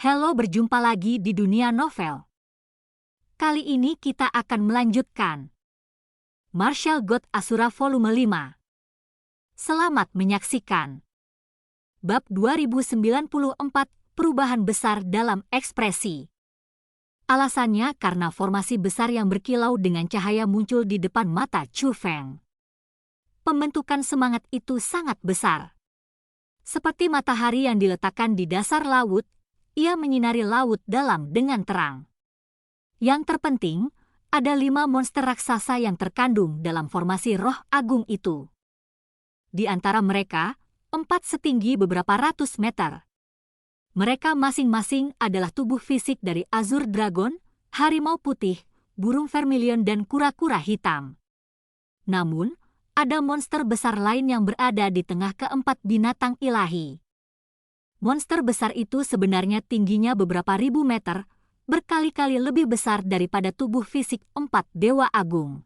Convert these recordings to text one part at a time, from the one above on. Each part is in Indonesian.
Halo, berjumpa lagi di dunia novel. Kali ini kita akan melanjutkan Martial God Asura Volume 5. Selamat menyaksikan. Bab 2094, Perubahan Besar dalam Ekspresi. Alasannya karena formasi besar yang berkilau dengan cahaya muncul di depan mata Chu Feng. Pembentukan semangat itu sangat besar. Seperti matahari yang diletakkan di dasar laut, ia menyinari laut dalam dengan terang. Yang terpenting, ada 5 monster raksasa yang terkandung dalam formasi roh agung itu. Di antara mereka, 4 setinggi beberapa ratus meter. Mereka masing-masing adalah tubuh fisik dari Azure Dragon, harimau putih, burung vermilion dan kura-kura hitam. Namun, ada monster besar lain yang berada di tengah keempat binatang ilahi. Monster besar itu sebenarnya tingginya beberapa ribu meter, berkali-kali lebih besar daripada tubuh fisik 4 dewa agung.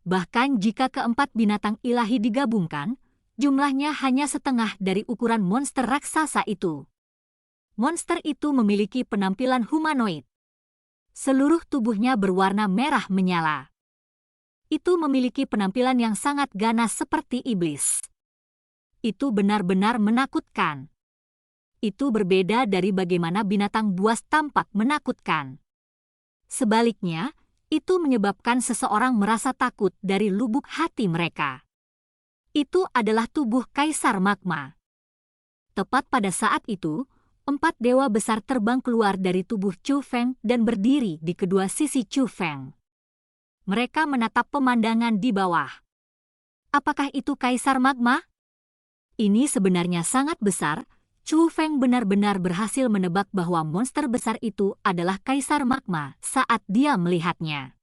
Bahkan jika keempat binatang ilahi digabungkan, jumlahnya hanya setengah dari ukuran monster raksasa itu. Monster itu memiliki penampilan humanoid. Seluruh tubuhnya berwarna merah menyala. Itu memiliki penampilan yang sangat ganas seperti iblis. Itu benar-benar menakutkan. Itu berbeda dari bagaimana binatang buas tampak menakutkan. Sebaliknya, itu menyebabkan seseorang merasa takut dari lubuk hati mereka. Itu adalah tubuh Kaisar Magma. Tepat pada saat itu, 4 dewa besar terbang keluar dari tubuh Chu Feng dan berdiri di kedua sisi Chu Feng. Mereka menatap pemandangan di bawah. Apakah itu Kaisar Magma? Ini sebenarnya sangat besar. Chu Feng benar-benar berhasil menebak bahwa monster besar itu adalah Kaisar Magma saat dia melihatnya.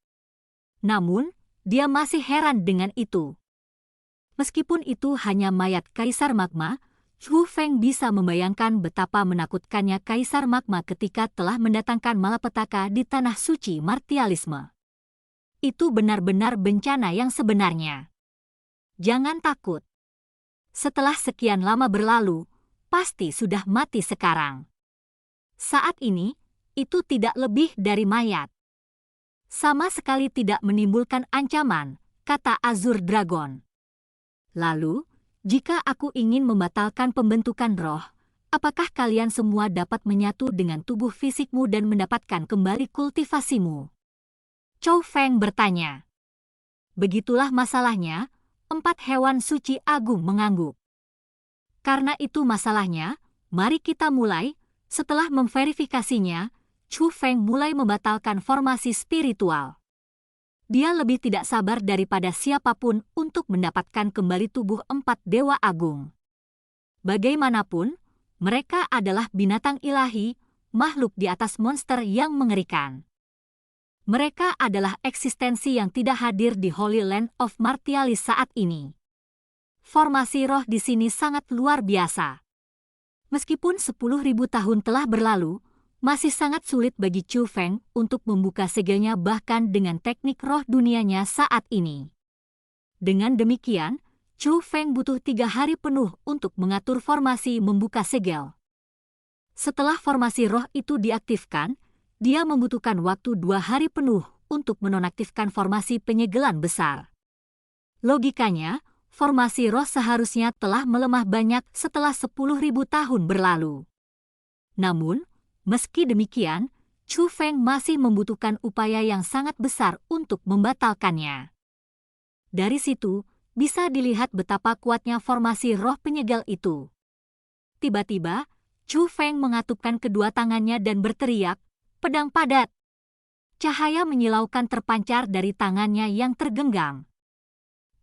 Namun, dia masih heran dengan itu. Meskipun itu hanya mayat Kaisar Magma, Chu Feng bisa membayangkan betapa menakutkannya Kaisar Magma ketika telah mendatangkan malapetaka di tanah suci martialisme. Itu benar-benar bencana yang sebenarnya. Jangan takut. Setelah sekian lama berlalu, pasti sudah mati sekarang. Saat ini, itu tidak lebih dari mayat. Sama sekali tidak menimbulkan ancaman, kata Azure Dragon. Lalu, jika aku ingin membatalkan pembentukan roh, apakah kalian semua dapat menyatu dengan tubuh fisikmu dan mendapatkan kembali kultivasimu? Chu Feng bertanya. Begitulah masalahnya, 4 hewan suci agung mengangguk. Karena itu masalahnya, mari kita mulai. Setelah memverifikasinya, Chu Feng mulai membatalkan formasi spiritual. Dia lebih tidak sabar daripada siapapun untuk mendapatkan kembali tubuh 4 dewa agung. Bagaimanapun, mereka adalah binatang ilahi, makhluk di atas monster yang mengerikan. Mereka adalah eksistensi yang tidak hadir di Holy Land of Martialis saat ini. Formasi roh di sini sangat luar biasa. Meskipun 10.000 tahun telah berlalu, masih sangat sulit bagi Chu Feng untuk membuka segelnya bahkan dengan teknik roh dunianya saat ini. Dengan demikian, Chu Feng butuh 3 hari penuh untuk mengatur formasi membuka segel. Setelah formasi roh itu diaktifkan, dia membutuhkan waktu 2 hari penuh untuk menonaktifkan formasi penyegelan besar. Logikanya, formasi roh seharusnya telah melemah banyak setelah 10.000 tahun berlalu. Namun, meski demikian, Chu Feng masih membutuhkan upaya yang sangat besar untuk membatalkannya. Dari situ, bisa dilihat betapa kuatnya formasi roh penyegel itu. Tiba-tiba, Chu Feng mengatupkan kedua tangannya dan berteriak, "Pedang padat!" Cahaya menyilaukan terpancar dari tangannya yang tergenggam.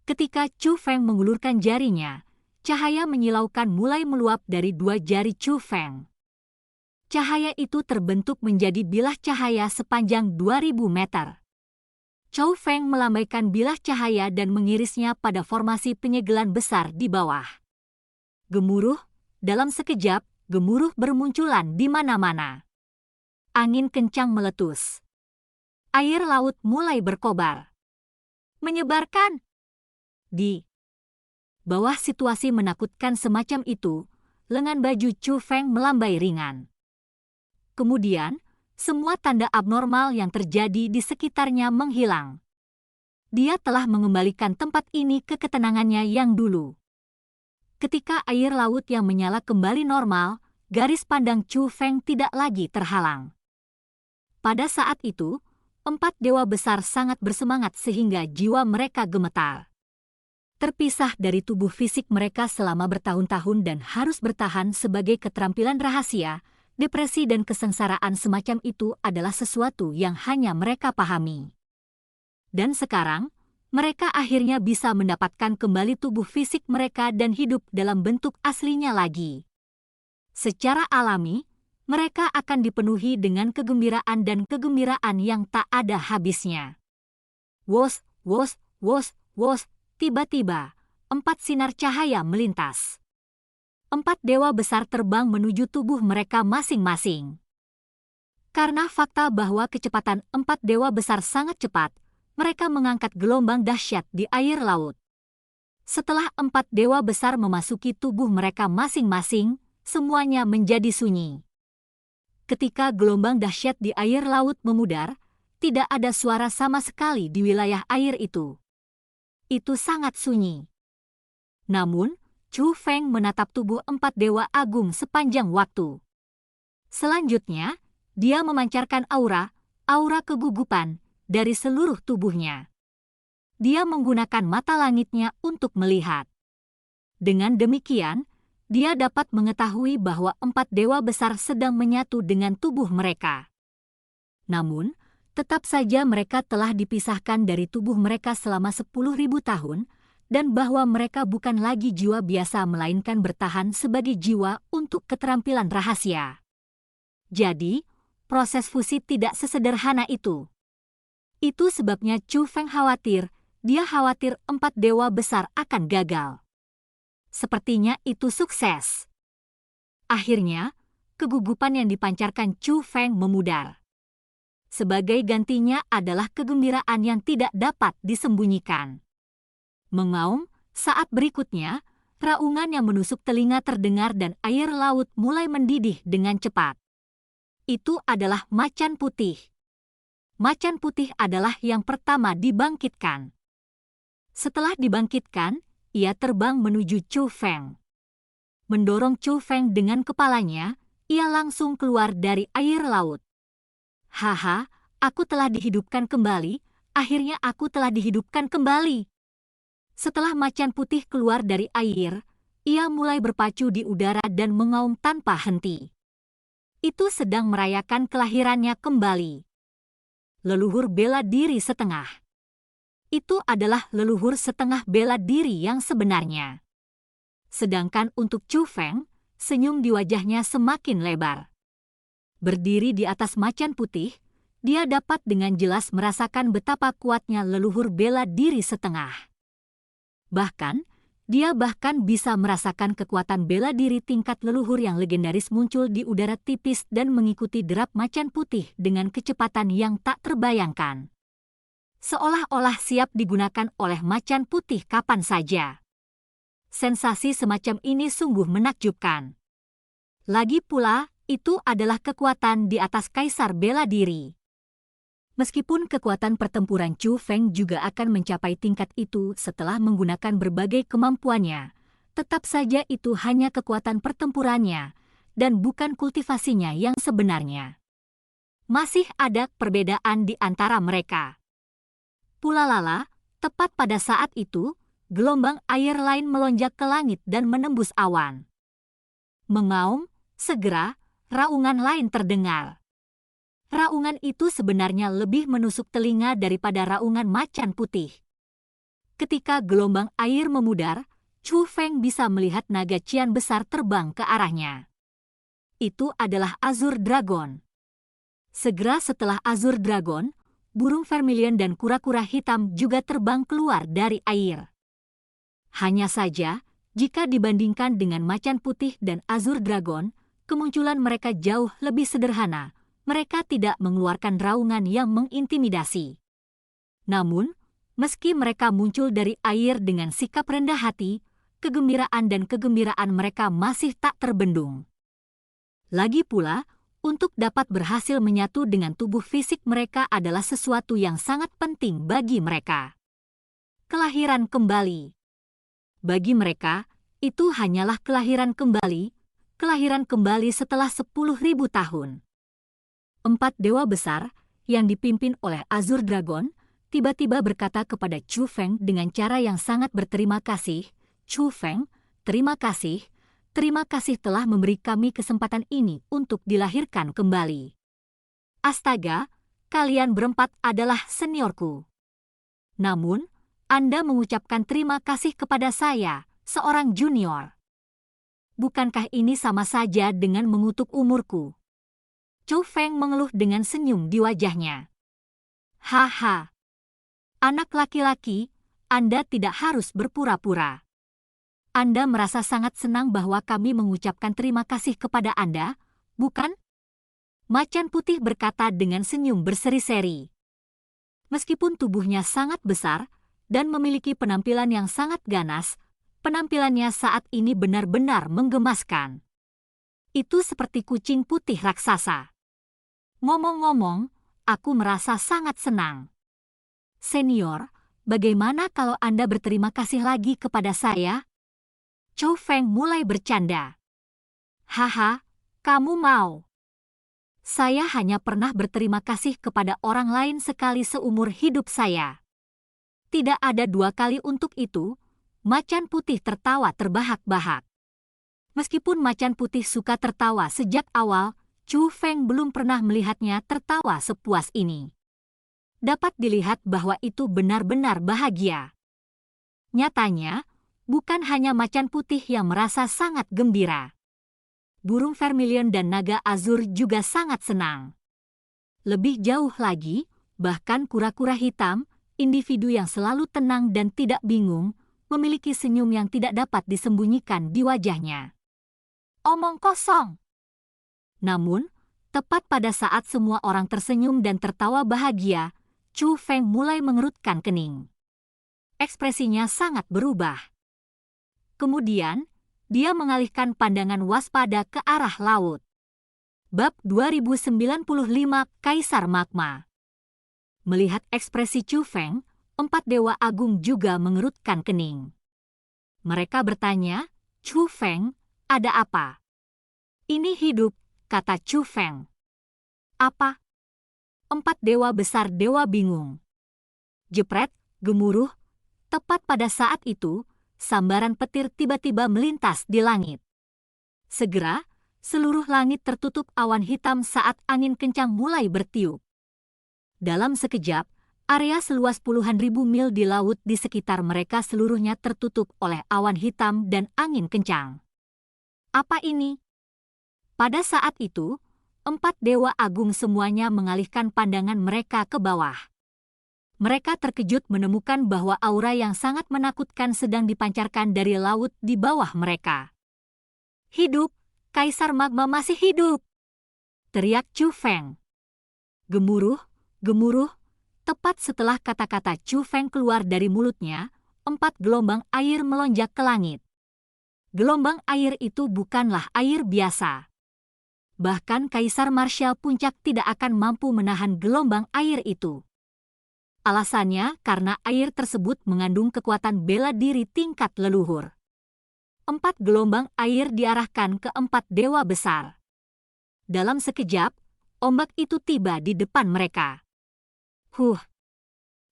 Ketika Chu Feng mengulurkan jarinya, cahaya menyilaukan mulai meluap dari 2 jari Chu Feng. Cahaya itu terbentuk menjadi bilah cahaya sepanjang 2.000 meter. Chu Feng melambaikan bilah cahaya dan mengirisnya pada formasi penyegelan besar di bawah. Gemuruh, dalam sekejap, gemuruh bermunculan di mana-mana. Angin kencang meletus. Air laut mulai berkobar. Menyebarkan. Di bawah situasi menakutkan semacam itu, lengan baju Chu Feng melambai ringan. kemudian, semua tanda abnormal yang terjadi di sekitarnya menghilang. Dia telah mengembalikan tempat ini ke ketenangannya yang dulu. Ketika air laut yang menyala kembali normal, garis pandang Chu Feng tidak lagi terhalang. Pada saat itu, 4 dewa besar sangat bersemangat sehingga jiwa mereka gemetar. Terpisah dari tubuh fisik mereka selama bertahun-tahun dan harus bertahan sebagai keterampilan rahasia, depresi dan kesengsaraan semacam itu adalah sesuatu yang hanya mereka pahami. Dan sekarang, mereka akhirnya bisa mendapatkan kembali tubuh fisik mereka dan hidup dalam bentuk aslinya lagi. Secara alami, mereka akan dipenuhi dengan kegembiraan dan kegembiraan yang tak ada habisnya. Wos, wos, wos, wos, tiba-tiba, 4 sinar cahaya melintas. 4 dewa besar terbang menuju tubuh mereka masing-masing. Karena fakta bahwa kecepatan 4 dewa besar sangat cepat, mereka mengangkat gelombang dahsyat di air laut. Setelah 4 dewa besar memasuki tubuh mereka masing-masing, semuanya menjadi sunyi. Ketika gelombang dahsyat di air laut memudar, tidak ada suara sama sekali di wilayah air itu. Itu sangat sunyi. Namun, Chu Feng menatap tubuh 4 dewa agung sepanjang waktu. Selanjutnya, dia memancarkan aura kegugupan, dari seluruh tubuhnya. Dia menggunakan mata langitnya untuk melihat. Dengan demikian, dia dapat mengetahui bahwa 4 dewa besar sedang menyatu dengan tubuh mereka. Namun, tetap saja mereka telah dipisahkan dari tubuh mereka selama 10.000 tahun, dan bahwa mereka bukan lagi jiwa biasa melainkan bertahan sebagai jiwa untuk keterampilan rahasia. Jadi, proses fusi tidak sesederhana itu. Itu sebabnya Chu Feng khawatir, dia khawatir 4 dewa besar akan gagal. Sepertinya itu sukses. Akhirnya, kegugupan yang dipancarkan Chu Feng memudar. Sebagai gantinya adalah kegembiraan yang tidak dapat disembunyikan. Mengaum, saat berikutnya, raungan yang menusuk telinga terdengar dan air laut mulai mendidih dengan cepat. Itu adalah macan putih. Macan putih adalah yang pertama dibangkitkan. Setelah dibangkitkan, ia terbang menuju Chu Feng. Mendorong Chu Feng dengan kepalanya, ia langsung keluar dari air laut. Haha, aku telah dihidupkan kembali, akhirnya aku telah dihidupkan kembali. Setelah macan putih keluar dari air, ia mulai berpacu di udara dan mengaum tanpa henti. Itu sedang merayakan kelahirannya kembali. Leluhur bela diri setengah. Itu adalah leluhur setengah bela diri yang sebenarnya. Sedangkan untuk Chu Feng, senyum di wajahnya semakin lebar. Berdiri di atas macan putih, dia dapat dengan jelas merasakan betapa kuatnya leluhur bela diri setengah. Bahkan, dia bisa merasakan kekuatan bela diri tingkat leluhur yang legendaris muncul di udara tipis dan mengikuti derap macan putih dengan kecepatan yang tak terbayangkan. Seolah-olah siap digunakan oleh macan putih kapan saja. Sensasi semacam ini sungguh menakjubkan. Lagi pula, itu adalah kekuatan di atas kaisar bela diri. Meskipun kekuatan pertempuran Chu Feng juga akan mencapai tingkat itu setelah menggunakan berbagai kemampuannya, tetap saja itu hanya kekuatan pertempurannya, dan bukan kultivasinya yang sebenarnya. Masih ada perbedaan di antara mereka. Pulalala, tepat pada saat itu, gelombang air lain melonjak ke langit dan menembus awan. Mengaum, segera, raungan lain terdengar. Raungan itu sebenarnya lebih menusuk telinga daripada raungan macan putih. Ketika gelombang air memudar, Chu Feng bisa melihat naga cian besar terbang ke arahnya. Itu adalah Azure Dragon. Segera setelah Azure Dragon, burung vermilion dan kura-kura hitam juga terbang keluar dari air. Hanya saja, jika dibandingkan dengan macan putih dan Azure Dragon, kemunculan mereka jauh lebih sederhana. Mereka tidak mengeluarkan raungan yang mengintimidasi. Namun, meski mereka muncul dari air dengan sikap rendah hati, kegembiraan mereka masih tak terbendung. Lagi pula, untuk dapat berhasil menyatu dengan tubuh fisik mereka adalah sesuatu yang sangat penting bagi mereka. Kelahiran kembali. Bagi mereka, itu hanyalah kelahiran kembali setelah 10.000 tahun. 4 dewa besar, yang dipimpin oleh Azure Dragon, tiba-tiba berkata kepada Chu Feng dengan cara yang sangat berterima kasih, "Chu Feng, terima kasih telah memberi kami kesempatan ini untuk dilahirkan kembali. Astaga, kalian berempat adalah seniorku. Namun, Anda mengucapkan terima kasih kepada saya, seorang junior. Bukankah ini sama saja dengan mengutuk umurku?" Chu Feng mengeluh dengan senyum di wajahnya. "Haha. Anak laki-laki, Anda tidak harus berpura-pura. Anda merasa sangat senang bahwa kami mengucapkan terima kasih kepada Anda, bukan?" Macan putih berkata dengan senyum berseri-seri. Meskipun tubuhnya sangat besar dan memiliki penampilan yang sangat ganas, penampilannya saat ini benar-benar menggemaskan. Itu seperti kucing putih raksasa. "Ngomong-ngomong, aku merasa sangat senang. Senior, bagaimana kalau Anda berterima kasih lagi kepada saya?" Chu Feng mulai bercanda. "Haha, kamu mau? Saya hanya pernah berterima kasih kepada orang lain sekali seumur hidup saya. Tidak ada 2 kali untuk itu." Macan putih tertawa terbahak-bahak. Meskipun macan putih suka tertawa sejak awal, Chu Feng belum pernah melihatnya tertawa sepuas ini. Dapat dilihat bahwa itu benar-benar bahagia. Nyatanya, bukan hanya macan putih yang merasa sangat gembira. Burung vermilion dan naga azur juga sangat senang. Lebih jauh lagi, bahkan kura-kura hitam, individu yang selalu tenang dan tidak bingung, memiliki senyum yang tidak dapat disembunyikan di wajahnya. Omong kosong. Namun, tepat pada saat semua orang tersenyum dan tertawa bahagia, Chu Feng mulai mengerutkan kening. Ekspresinya sangat berubah. Kemudian, dia mengalihkan pandangan waspada ke arah laut. Bab 2095 Kaisar Magma. Melihat ekspresi Chu Feng, 4 dewa agung juga mengerutkan kening. Mereka bertanya, "Chu Feng, ada apa?" "Ini hidup," kata Chu Feng. "Apa?" 4 dewa besar dewa bingung. Jepret, gemuruh. Tepat pada saat itu, sambaran petir tiba-tiba melintas di langit. Segera, seluruh langit tertutup awan hitam saat angin kencang mulai bertiup. Dalam sekejap, area seluas puluhan ribu mil di laut di sekitar mereka seluruhnya tertutup oleh awan hitam dan angin kencang. Apa ini? Pada saat itu, 4 dewa agung semuanya mengalihkan pandangan mereka ke bawah. Mereka terkejut menemukan bahwa aura yang sangat menakutkan sedang dipancarkan dari laut di bawah mereka. "Hidup! Kaisar Magma masih hidup!" teriak Chu Feng. Gemuruh, gemuruh. Tepat setelah kata-kata Chu Feng keluar dari mulutnya, 4 gelombang air melonjak ke langit. Gelombang air itu bukanlah air biasa. Bahkan Kaisar Marshall Puncak tidak akan mampu menahan gelombang air itu. Alasannya karena air tersebut mengandung kekuatan bela diri tingkat leluhur. 4 gelombang air diarahkan ke 4 dewa besar. Dalam sekejap, ombak itu tiba di depan mereka.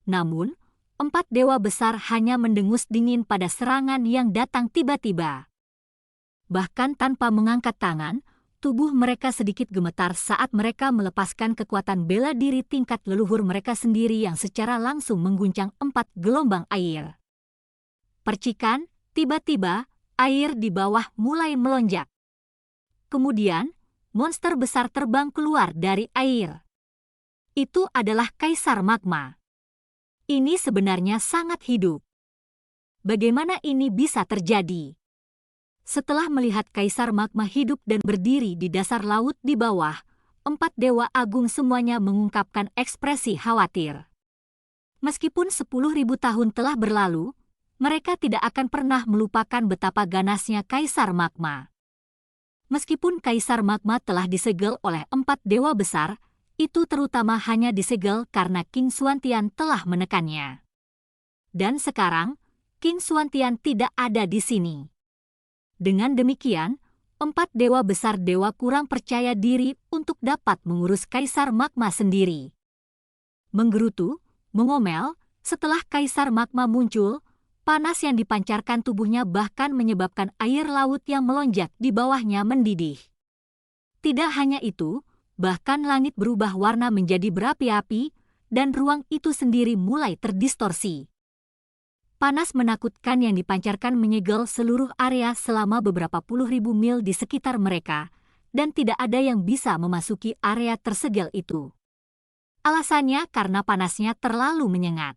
Namun, 4 dewa besar hanya mendengus dingin pada serangan yang datang tiba-tiba. Bahkan tanpa mengangkat tangan, tubuh mereka sedikit gemetar saat mereka melepaskan kekuatan bela diri tingkat leluhur mereka sendiri yang secara langsung mengguncang 4 gelombang air. Percikan, tiba-tiba, air di bawah mulai melonjak. Kemudian, monster besar terbang keluar dari air. Itu adalah Kaisar Magma. Ini sebenarnya sangat hidup. Bagaimana ini bisa terjadi? Setelah melihat Kaisar Magma hidup dan berdiri di dasar laut di bawah, 4 dewa agung semuanya mengungkapkan ekspresi khawatir. Meskipun 10.000 tahun telah berlalu, mereka tidak akan pernah melupakan betapa ganasnya Kaisar Magma. Meskipun Kaisar Magma telah disegel oleh 4 dewa besar, itu terutama hanya disegel karena King Xuantian telah menekannya. Dan sekarang, King Xuantian tidak ada di sini. Dengan demikian, 4 dewa besar dewa kurang percaya diri untuk dapat mengurus Kaisar Magma sendiri. Menggerutu, mengomel, setelah Kaisar Magma muncul, panas yang dipancarkan tubuhnya bahkan menyebabkan air laut yang melonjak di bawahnya mendidih. Tidak hanya itu, bahkan langit berubah warna menjadi berapi-api, dan ruang itu sendiri mulai terdistorsi. Panas menakutkan yang dipancarkan menyegel seluruh area selama beberapa puluh ribu mil di sekitar mereka, dan tidak ada yang bisa memasuki area tersegel itu. Alasannya karena panasnya terlalu menyengat.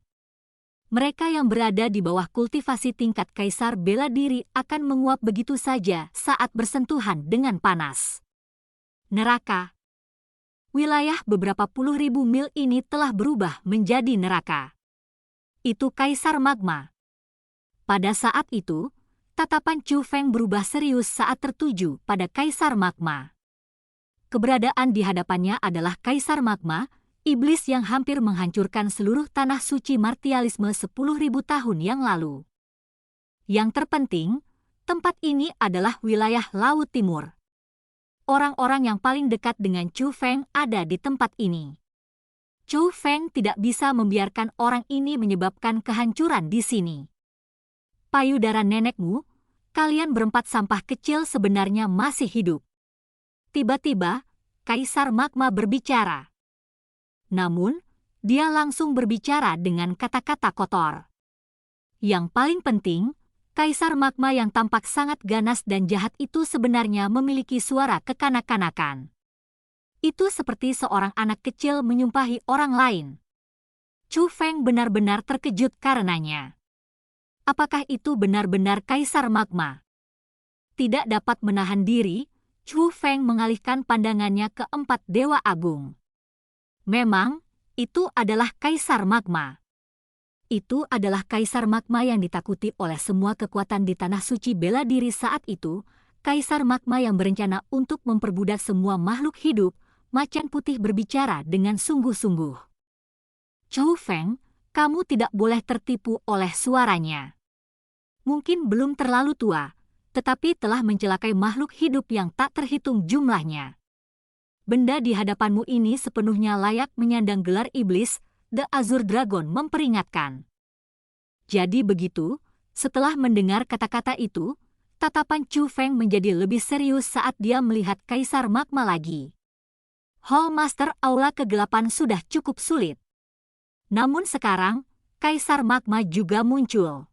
Mereka yang berada di bawah kultivasi tingkat Kaisar Bela Diri akan menguap begitu saja saat bersentuhan dengan panas. Neraka. Wilayah beberapa puluh ribu mil ini telah berubah menjadi neraka. Itu Kaisar Magma. Pada saat itu, tatapan Chu Feng berubah serius saat tertuju pada Kaisar Magma. Keberadaan di hadapannya adalah Kaisar Magma, iblis yang hampir menghancurkan seluruh tanah suci martialisme 10.000 tahun yang lalu. Yang terpenting, tempat ini adalah wilayah Laut Timur. Orang-orang yang paling dekat dengan Chu Feng ada di tempat ini. Chu Feng tidak bisa membiarkan orang ini menyebabkan kehancuran di sini. Payudara nenekmu, kalian berempat sampah kecil sebenarnya masih hidup. Tiba-tiba, Kaisar Magma berbicara. Namun, dia langsung berbicara dengan kata-kata kotor. Yang paling penting, Kaisar Magma yang tampak sangat ganas dan jahat itu sebenarnya memiliki suara kekanak-kanakan. Itu seperti seorang anak kecil menyumpahi orang lain. Chu Feng benar-benar terkejut karenanya. Apakah itu benar-benar Kaisar Magma? Tidak dapat menahan diri, Chu Feng mengalihkan pandangannya ke 4 dewa agung. Memang, itu adalah Kaisar Magma. Itu adalah Kaisar Magma yang ditakuti oleh semua kekuatan di Tanah Suci Bela Diri saat itu, Kaisar Magma yang berencana untuk memperbudak semua makhluk hidup. Macan putih berbicara dengan sungguh-sungguh. Chu Feng, kamu tidak boleh tertipu oleh suaranya. Mungkin belum terlalu tua, tetapi telah mencelakai makhluk hidup yang tak terhitung jumlahnya. Benda di hadapanmu ini sepenuhnya layak menyandang gelar iblis, The Azure Dragon memperingatkan. Jadi begitu, setelah mendengar kata-kata itu, tatapan Chu Feng menjadi lebih serius saat dia melihat Kaisar Magma lagi. Hall Master Aula Kegelapan sudah cukup sulit. Namun sekarang, Kaisar Magma juga muncul.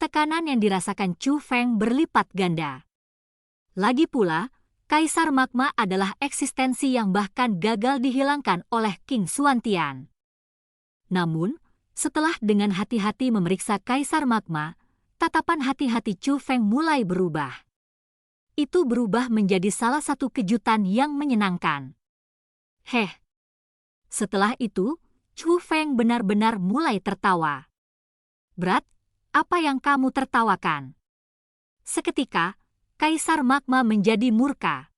Tekanan yang dirasakan Chu Feng berlipat ganda. Lagi pula, Kaisar Magma adalah eksistensi yang bahkan gagal dihilangkan oleh King Xuantian. Namun, setelah dengan hati-hati memeriksa Kaisar Magma, tatapan hati-hati Chu Feng mulai berubah. Itu berubah menjadi salah satu kejutan yang menyenangkan. Setelah itu, Chu Feng benar-benar mulai tertawa. Berat, apa yang kamu tertawakan? Seketika, Kaisar Magma menjadi murka.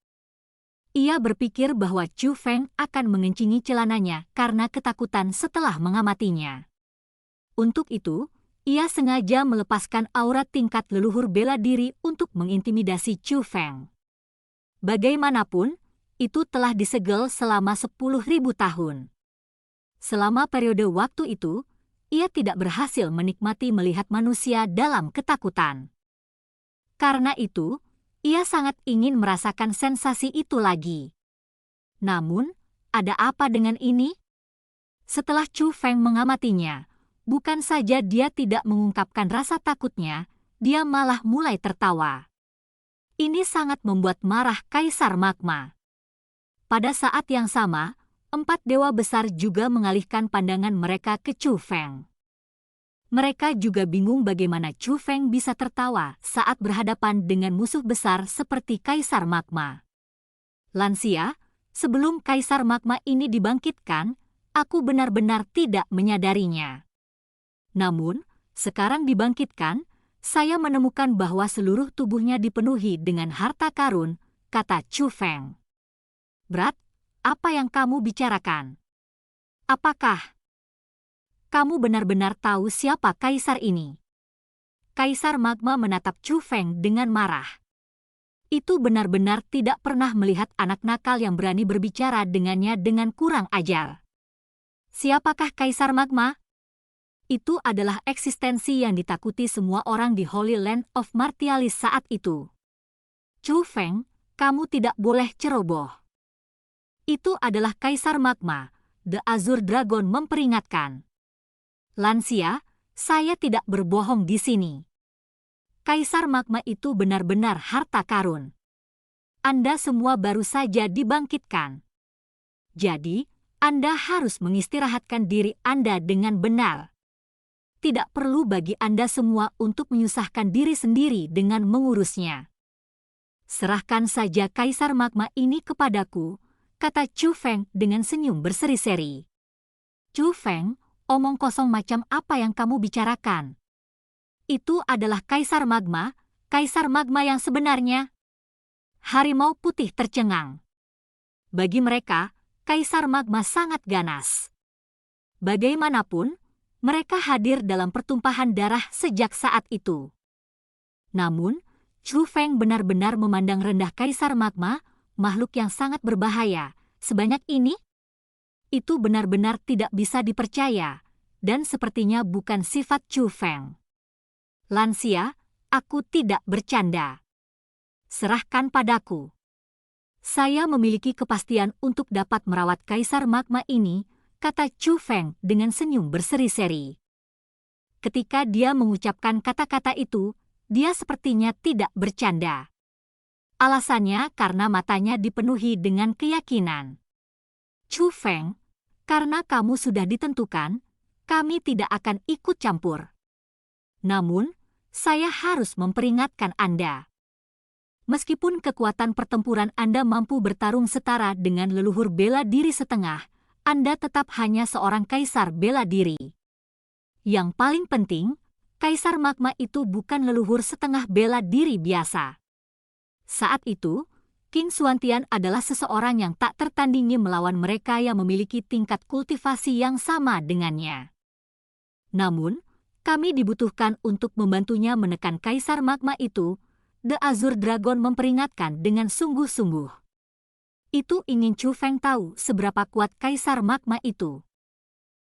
Ia berpikir bahwa Chu Feng akan mengencingi celananya karena ketakutan setelah mengamatinya. Untuk itu, ia sengaja melepaskan aura tingkat leluhur bela diri untuk mengintimidasi Chu Feng. Bagaimanapun, itu telah disegel selama 10.000 tahun. Selama periode waktu itu, ia tidak berhasil menikmati melihat manusia dalam ketakutan. Karena itu, ia sangat ingin merasakan sensasi itu lagi. Namun, ada apa dengan ini? Setelah Chu Feng mengamatinya, bukan saja dia tidak mengungkapkan rasa takutnya, dia malah mulai tertawa. Ini sangat membuat marah Kaisar Magma. Pada saat yang sama, 4 dewa besar juga mengalihkan pandangan mereka ke Chu Feng. Mereka juga bingung bagaimana Chu Feng bisa tertawa saat berhadapan dengan musuh besar seperti Kaisar Magma. Lansia, sebelum Kaisar Magma ini dibangkitkan, aku benar-benar tidak menyadarinya. Namun, sekarang dibangkitkan, saya menemukan bahwa seluruh tubuhnya dipenuhi dengan harta karun, kata Chu Feng. "Berat, apa yang kamu bicarakan? Apakah kamu benar-benar tahu siapa kaisar ini?" Kaisar Magma menatap Chu Feng dengan marah. Itu benar-benar tidak pernah melihat anak nakal yang berani berbicara dengannya dengan kurang ajar. Siapakah Kaisar Magma? Itu adalah eksistensi yang ditakuti semua orang di Holy Land of Martialis saat itu. "Chu Feng, kamu tidak boleh ceroboh. Itu adalah Kaisar Magma," The Azure Dragon memperingatkan. "Lansia, saya tidak berbohong di sini. Kaisar Magma itu benar-benar harta karun. Anda semua baru saja dibangkitkan. Jadi, Anda harus mengistirahatkan diri Anda dengan benar. Tidak perlu bagi Anda semua untuk menyusahkan diri sendiri dengan mengurusnya. Serahkan saja Kaisar Magma ini kepadaku," kata Chu Feng dengan senyum berseri-seri. "Chu Feng, omong kosong macam apa yang kamu bicarakan? Itu adalah Kaisar Magma yang sebenarnya." Harimau putih tercengang. Bagi mereka, Kaisar Magma sangat ganas. Bagaimanapun, mereka hadir dalam pertumpahan darah sejak saat itu. Namun, Chu Feng benar-benar memandang rendah Kaisar Magma, makhluk yang sangat berbahaya, sebanyak ini. Itu benar-benar tidak bisa dipercaya, dan sepertinya bukan sifat Chu Feng. "Lansia, aku tidak bercanda. Serahkan padaku. Saya memiliki kepastian untuk dapat merawat Kaisar Magma ini," kata Chu Feng dengan senyum berseri-seri. Ketika dia mengucapkan kata-kata itu, dia sepertinya tidak bercanda. Alasannya karena matanya dipenuhi dengan keyakinan. "Chu Feng, karena kamu sudah ditentukan, kami tidak akan ikut campur. Namun, saya harus memperingatkan Anda. Meskipun kekuatan pertempuran Anda mampu bertarung setara dengan leluhur bela diri setengah, Anda tetap hanya seorang kaisar bela diri. Yang paling penting, Kaisar Magma itu bukan leluhur setengah bela diri biasa. Saat itu, King Xuantian adalah seseorang yang tak tertandingi melawan mereka yang memiliki tingkat kultivasi yang sama dengannya. Namun, kami dibutuhkan untuk membantunya menekan Kaisar Magma itu," The Azure Dragon memperingatkan dengan sungguh-sungguh. Itu ingin Chu Feng tahu seberapa kuat Kaisar Magma itu.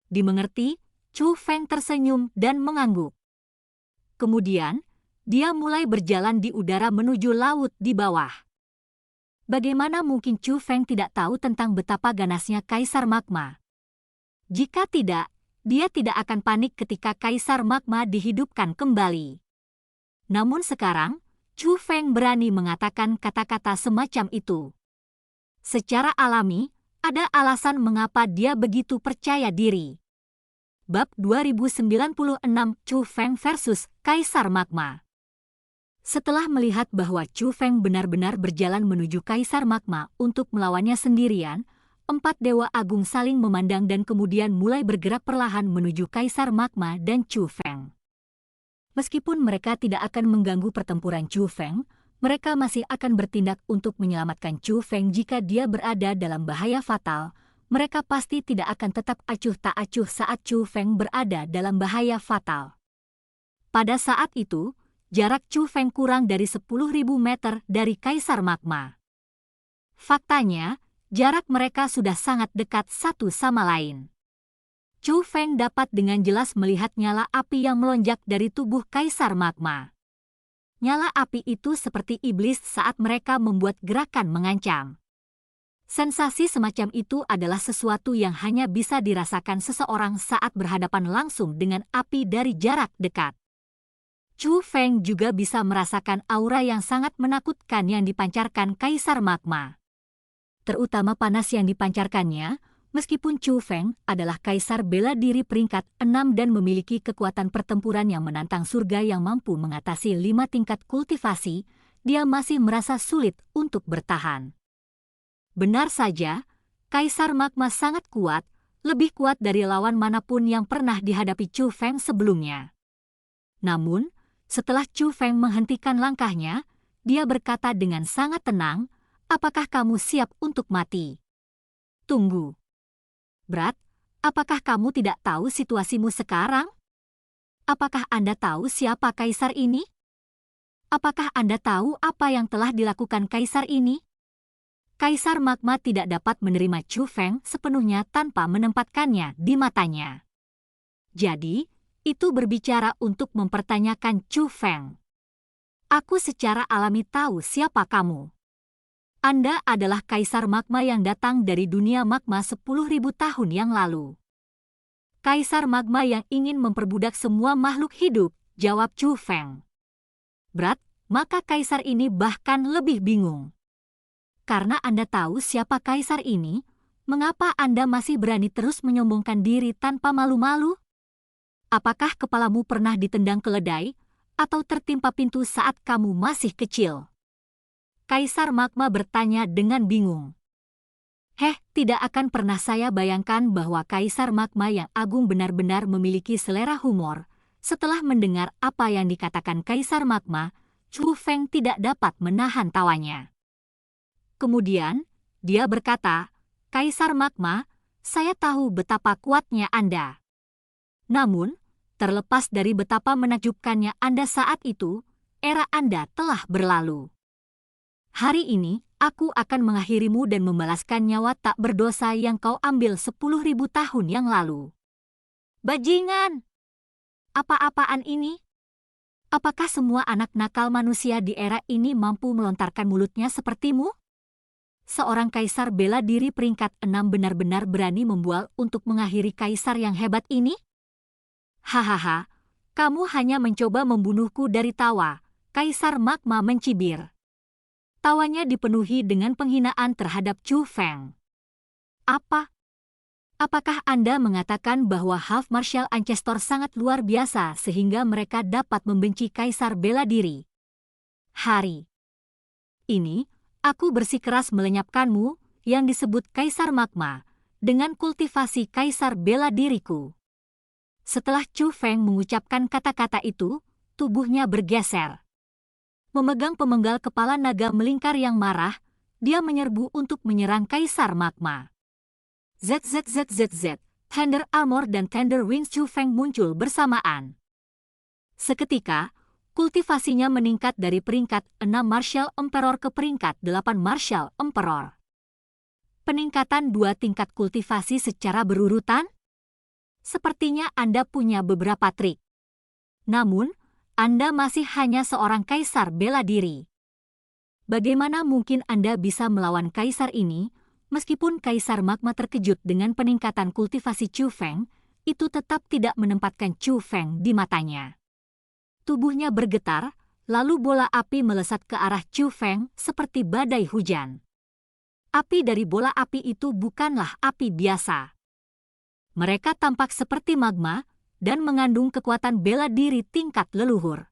Dimengerti, Chu Feng tersenyum dan mengangguk. Kemudian, dia mulai berjalan di udara menuju laut di bawah. Bagaimana mungkin Chu Feng tidak tahu tentang betapa ganasnya Kaisar Magma? Jika tidak, dia tidak akan panik ketika Kaisar Magma dihidupkan kembali. Namun sekarang, Chu Feng berani mengatakan kata-kata semacam itu. Secara alami, ada alasan mengapa dia begitu percaya diri. Bab 2096 Chu Feng versus Kaisar Magma. Setelah melihat bahwa Chu Feng benar-benar berjalan menuju Kaisar Magma untuk melawannya sendirian, 4 dewa agung saling memandang dan kemudian mulai bergerak perlahan menuju Kaisar Magma dan Chu Feng. Meskipun mereka tidak akan mengganggu pertempuran Chu Feng, mereka masih akan bertindak untuk menyelamatkan Chu Feng jika dia berada dalam bahaya fatal. Mereka pasti tidak akan tetap acuh tak acuh saat Chu Feng berada dalam bahaya fatal. Pada saat itu, jarak Chu Feng kurang dari 10.000 meter dari Kaisar Magma. Faktanya, jarak mereka sudah sangat dekat satu sama lain. Chu Feng dapat dengan jelas melihat nyala api yang melonjak dari tubuh Kaisar Magma. Nyala api itu seperti iblis saat mereka membuat gerakan mengancam. Sensasi semacam itu adalah sesuatu yang hanya bisa dirasakan seseorang saat berhadapan langsung dengan api dari jarak dekat. Chu Feng juga bisa merasakan aura yang sangat menakutkan yang dipancarkan Kaisar Magma. Terutama panas yang dipancarkannya. Meskipun Chu Feng adalah kaisar bela diri peringkat 6 dan memiliki kekuatan pertempuran yang menantang surga yang mampu mengatasi 5 tingkat kultivasi, dia masih merasa sulit untuk bertahan. Benar saja, Kaisar Magma sangat kuat, lebih kuat dari lawan manapun yang pernah dihadapi Chu Feng sebelumnya. Namun, setelah Chu Feng menghentikan langkahnya, dia berkata dengan sangat tenang, apakah kamu siap untuk mati? Tunggu. Brad, apakah kamu tidak tahu situasimu sekarang? Apakah Anda tahu siapa kaisar ini? Apakah Anda tahu apa yang telah dilakukan kaisar ini? Kaisar Magma tidak dapat menerima Chu Feng sepenuhnya tanpa menempatkannya di matanya. Jadi, itu berbicara untuk mempertanyakan Chu Feng. Aku secara alami tahu siapa kamu. Anda adalah Kaisar Magma yang datang dari dunia magma 10.000 tahun yang lalu. Kaisar Magma yang ingin memperbudak semua makhluk hidup, jawab Chu Feng. Brad, maka kaisar ini bahkan lebih bingung. Karena Anda tahu siapa kaisar ini, mengapa Anda masih berani terus menyombongkan diri tanpa malu-malu? Apakah kepalamu pernah ditendang keledai atau tertimpa pintu saat kamu masih kecil? Kaisar Magma bertanya dengan bingung. Tidak akan pernah saya bayangkan bahwa Kaisar Magma yang agung benar-benar memiliki selera humor. Setelah mendengar apa yang dikatakan Kaisar Magma, Chu Feng tidak dapat menahan tawanya. Kemudian, dia berkata, Kaisar Magma, saya tahu betapa kuatnya Anda. Namun, terlepas dari betapa menakjubkannya Anda saat itu, era Anda telah berlalu. Hari ini, aku akan mengakhirimu dan membalaskan nyawa tak berdosa yang kau ambil 10.000 tahun yang lalu. Bajingan! Apa-apaan ini? Apakah semua anak nakal manusia di era ini mampu melontarkan mulutnya sepertimu? Seorang kaisar bela diri peringkat 6 benar-benar berani membual untuk mengakhiri kaisar yang hebat ini? Hahaha, kamu hanya mencoba membunuhku dari tawa, Kaisar Magma mencibir. Tawanya dipenuhi dengan penghinaan terhadap Chu Feng. Apakah Anda mengatakan bahwa Half Marshal Ancestor sangat luar biasa sehingga mereka dapat membenci Kaisar bela diri? Hari ini, aku bersikeras melenyapkanmu yang disebut Kaisar Magma dengan kultivasi Kaisar bela diriku. Setelah Chu Feng mengucapkan kata-kata itu, tubuhnya bergeser. Memegang pemenggal kepala naga melingkar yang marah, dia menyerbu untuk menyerang Kaisar Magma. ZZZZZ, Thunder Armor dan Thunder Wings Chu Feng muncul bersamaan. Seketika, kultivasinya meningkat dari peringkat 6 Martial Emperor ke peringkat 8 Martial Emperor. Peningkatan 2 tingkat kultivasi secara berurutan? Sepertinya Anda punya beberapa trik. Namun, Anda masih hanya seorang kaisar bela diri. Bagaimana mungkin Anda bisa melawan kaisar ini, meskipun Kaisar Magma terkejut dengan peningkatan kultivasi Chu Feng, itu tetap tidak menempatkan Chu Feng di matanya. Tubuhnya bergetar, lalu bola api melesat ke arah Chu Feng seperti badai hujan. Api dari bola api itu bukanlah api biasa. Mereka tampak seperti magma, dan mengandung kekuatan bela diri tingkat leluhur.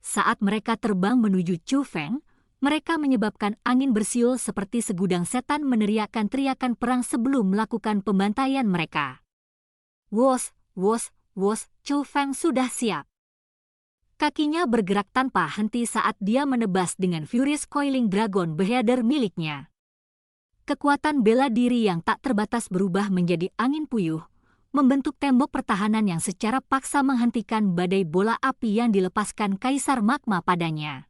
Saat mereka terbang menuju Chu Feng, mereka menyebabkan angin bersiul seperti segudang setan meneriakkan teriakan perang sebelum melakukan pembantaian mereka. Wos, wos, wos, Chu Feng sudah siap. Kakinya bergerak tanpa henti saat dia menebas dengan Furious Coiling Dragon Beheader miliknya. Kekuatan bela diri yang tak terbatas berubah menjadi angin puyuh, membentuk tembok pertahanan yang secara paksa menghentikan badai bola api yang dilepaskan Kaisar Magma padanya.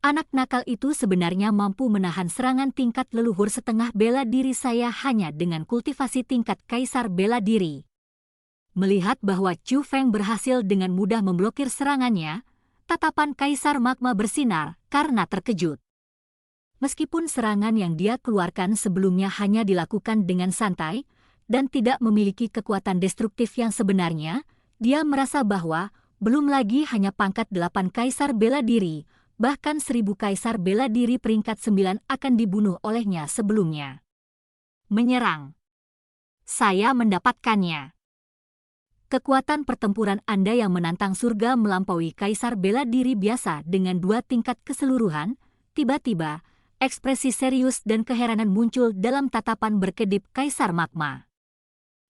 Anak nakal itu sebenarnya mampu menahan serangan tingkat leluhur setengah bela diri saya hanya dengan kultivasi tingkat Kaisar bela diri. Melihat bahwa Chu Feng berhasil dengan mudah memblokir serangannya, tatapan Kaisar Magma bersinar karena terkejut. Meskipun serangan yang dia keluarkan sebelumnya hanya dilakukan dengan santai, dan tidak memiliki kekuatan destruktif yang sebenarnya, dia merasa bahwa belum lagi hanya pangkat 8 kaisar bela diri, bahkan 1000 kaisar bela diri peringkat 9 akan dibunuh olehnya sebelumnya. Menyerang. Saya mendapatkannya. Kekuatan pertempuran Anda yang menantang surga melampaui kaisar bela diri biasa dengan 2 tingkat keseluruhan. Tiba-tiba, ekspresi serius dan keheranan muncul dalam tatapan berkedip Kaisar Magma.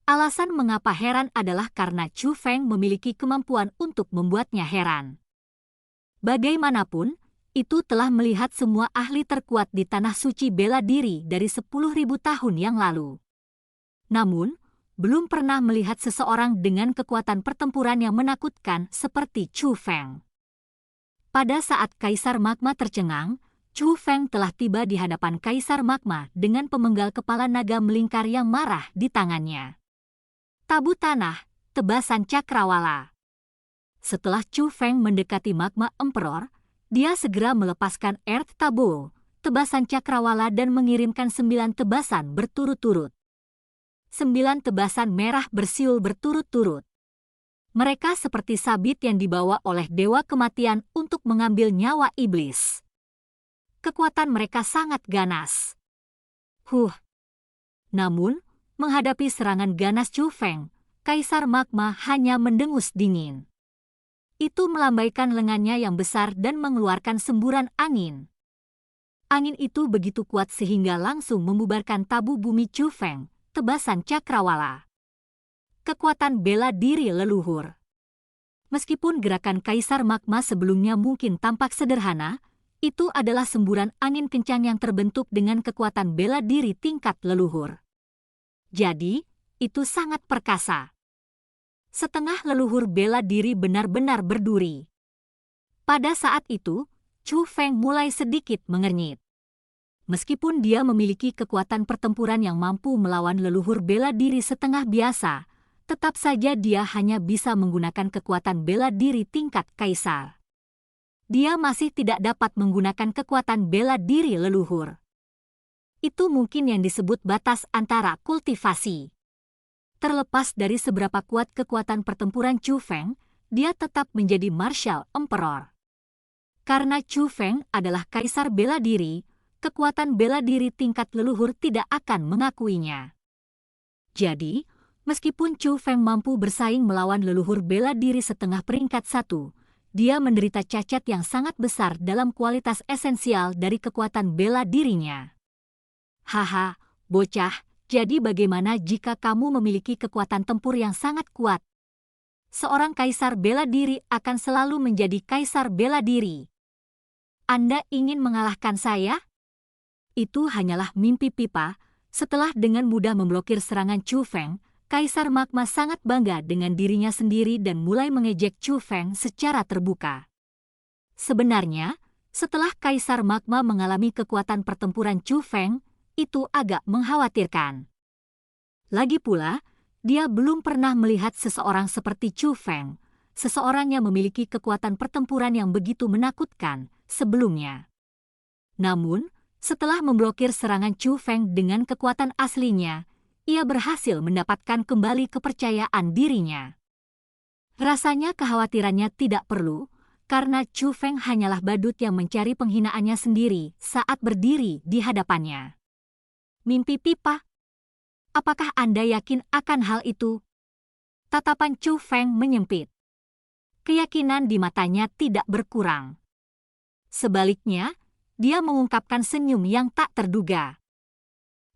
Alasan mengapa heran adalah karena Chu Feng memiliki kemampuan untuk membuatnya heran. Bagaimanapun, itu telah melihat semua ahli terkuat di tanah suci bela diri dari 10.000 tahun yang lalu. Namun, belum pernah melihat seseorang dengan kekuatan pertempuran yang menakutkan seperti Chu Feng. Pada saat Kaisar Magma tercengang, Chu Feng telah tiba di hadapan Kaisar Magma dengan pemenggal kepala naga melingkar yang marah di tangannya. Tabu tanah, tebasan cakrawala. Setelah Chu Feng mendekati Magma Emperor, dia segera melepaskan Earth Taboo, tebasan cakrawala dan mengirimkan 9 tebasan berturut-turut. 9 tebasan merah bersiul berturut-turut. Mereka seperti sabit yang dibawa oleh Dewa Kematian untuk mengambil nyawa iblis. Kekuatan mereka sangat ganas. Namun, menghadapi serangan ganas Chu Feng, Kaisar Magma hanya mendengus dingin. Itu melambaikan lengannya yang besar dan mengeluarkan semburan angin. Angin itu begitu kuat sehingga langsung membubarkan tabu bumi Chu Feng, tebasan cakrawala. Kekuatan bela diri leluhur. Meskipun gerakan Kaisar Magma sebelumnya mungkin tampak sederhana, itu adalah semburan angin kencang yang terbentuk dengan kekuatan bela diri tingkat leluhur. Jadi, itu sangat perkasa. Setengah leluhur bela diri benar-benar berduri. Pada saat itu, Chu Feng mulai sedikit mengernyit. Meskipun dia memiliki kekuatan pertempuran yang mampu melawan leluhur bela diri setengah biasa, tetap saja dia hanya bisa menggunakan kekuatan bela diri tingkat kaisar. Dia masih tidak dapat menggunakan kekuatan bela diri leluhur. Itu mungkin yang disebut batas antara kultivasi. Terlepas dari seberapa kuat kekuatan pertempuran Chu Feng, dia tetap menjadi Martial Emperor. Karena Chu Feng adalah kaisar bela diri, kekuatan bela diri tingkat leluhur tidak akan mengakuinya. Jadi, meskipun Chu Feng mampu bersaing melawan leluhur bela diri setengah peringkat 1, dia menderita cacat yang sangat besar dalam kualitas esensial dari kekuatan bela dirinya. Haha, bocah, jadi bagaimana jika kamu memiliki kekuatan tempur yang sangat kuat? Seorang kaisar bela diri akan selalu menjadi kaisar bela diri. Anda ingin mengalahkan saya? Itu hanyalah mimpi pipa. Setelah dengan mudah memblokir serangan Chu Feng, Kaisar Magma sangat bangga dengan dirinya sendiri dan mulai mengejek Chu Feng secara terbuka. Sebenarnya, setelah Kaisar Magma mengalami kekuatan pertempuran Chu Feng, itu agak mengkhawatirkan. Lagi pula, dia belum pernah melihat seseorang seperti Chu Feng, seseorang yang memiliki kekuatan pertempuran yang begitu menakutkan sebelumnya. Namun, setelah memblokir serangan Chu Feng dengan kekuatan aslinya, ia berhasil mendapatkan kembali kepercayaan dirinya. Rasanya kekhawatirannya tidak perlu, karena Chu Feng hanyalah badut yang mencari penghinaannya sendiri saat berdiri di hadapannya. Mimpi pipa? Apakah Anda yakin akan hal itu? Tatapan Chu Feng menyempit. Keyakinan di matanya tidak berkurang. Sebaliknya, dia mengungkapkan senyum yang tak terduga.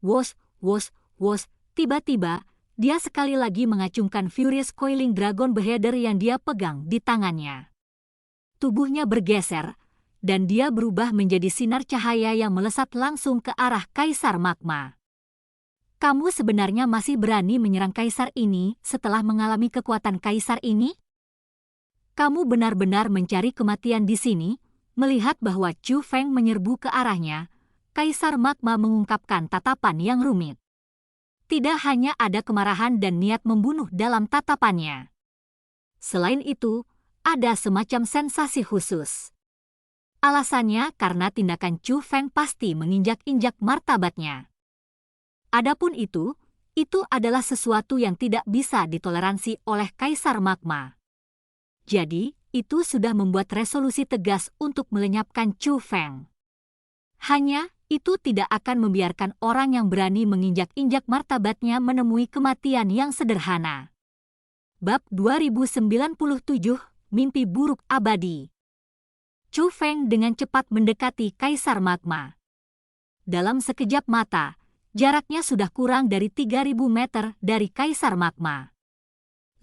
Wos, tiba-tiba, dia sekali lagi mengacungkan Furious Coiling Dragon Beheader yang dia pegang di tangannya. Tubuhnya bergeser, dan dia berubah menjadi sinar cahaya yang melesat langsung ke arah Kaisar Magma. Kamu sebenarnya masih berani menyerang Kaisar ini setelah mengalami kekuatan Kaisar ini? Kamu benar-benar mencari kematian di sini? Melihat bahwa Chu Feng menyerbu ke arahnya, Kaisar Magma mengungkapkan tatapan yang rumit. Tidak hanya ada kemarahan dan niat membunuh dalam tatapannya. Selain itu, ada semacam sensasi khusus. Alasannya karena tindakan Chu Feng pasti menginjak-injak martabatnya. Adapun itu adalah sesuatu yang tidak bisa ditoleransi oleh Kaisar Magma. Jadi, itu sudah membuat resolusi tegas untuk melenyapkan Chu Feng. Hanya, itu tidak akan membiarkan orang yang berani menginjak-injak martabatnya menemui kematian yang sederhana. Bab 2097, Mimpi Buruk Abadi. Chu Feng dengan cepat mendekati Kaisar Magma. Dalam sekejap mata, jaraknya sudah kurang dari 3.000 meter dari Kaisar Magma.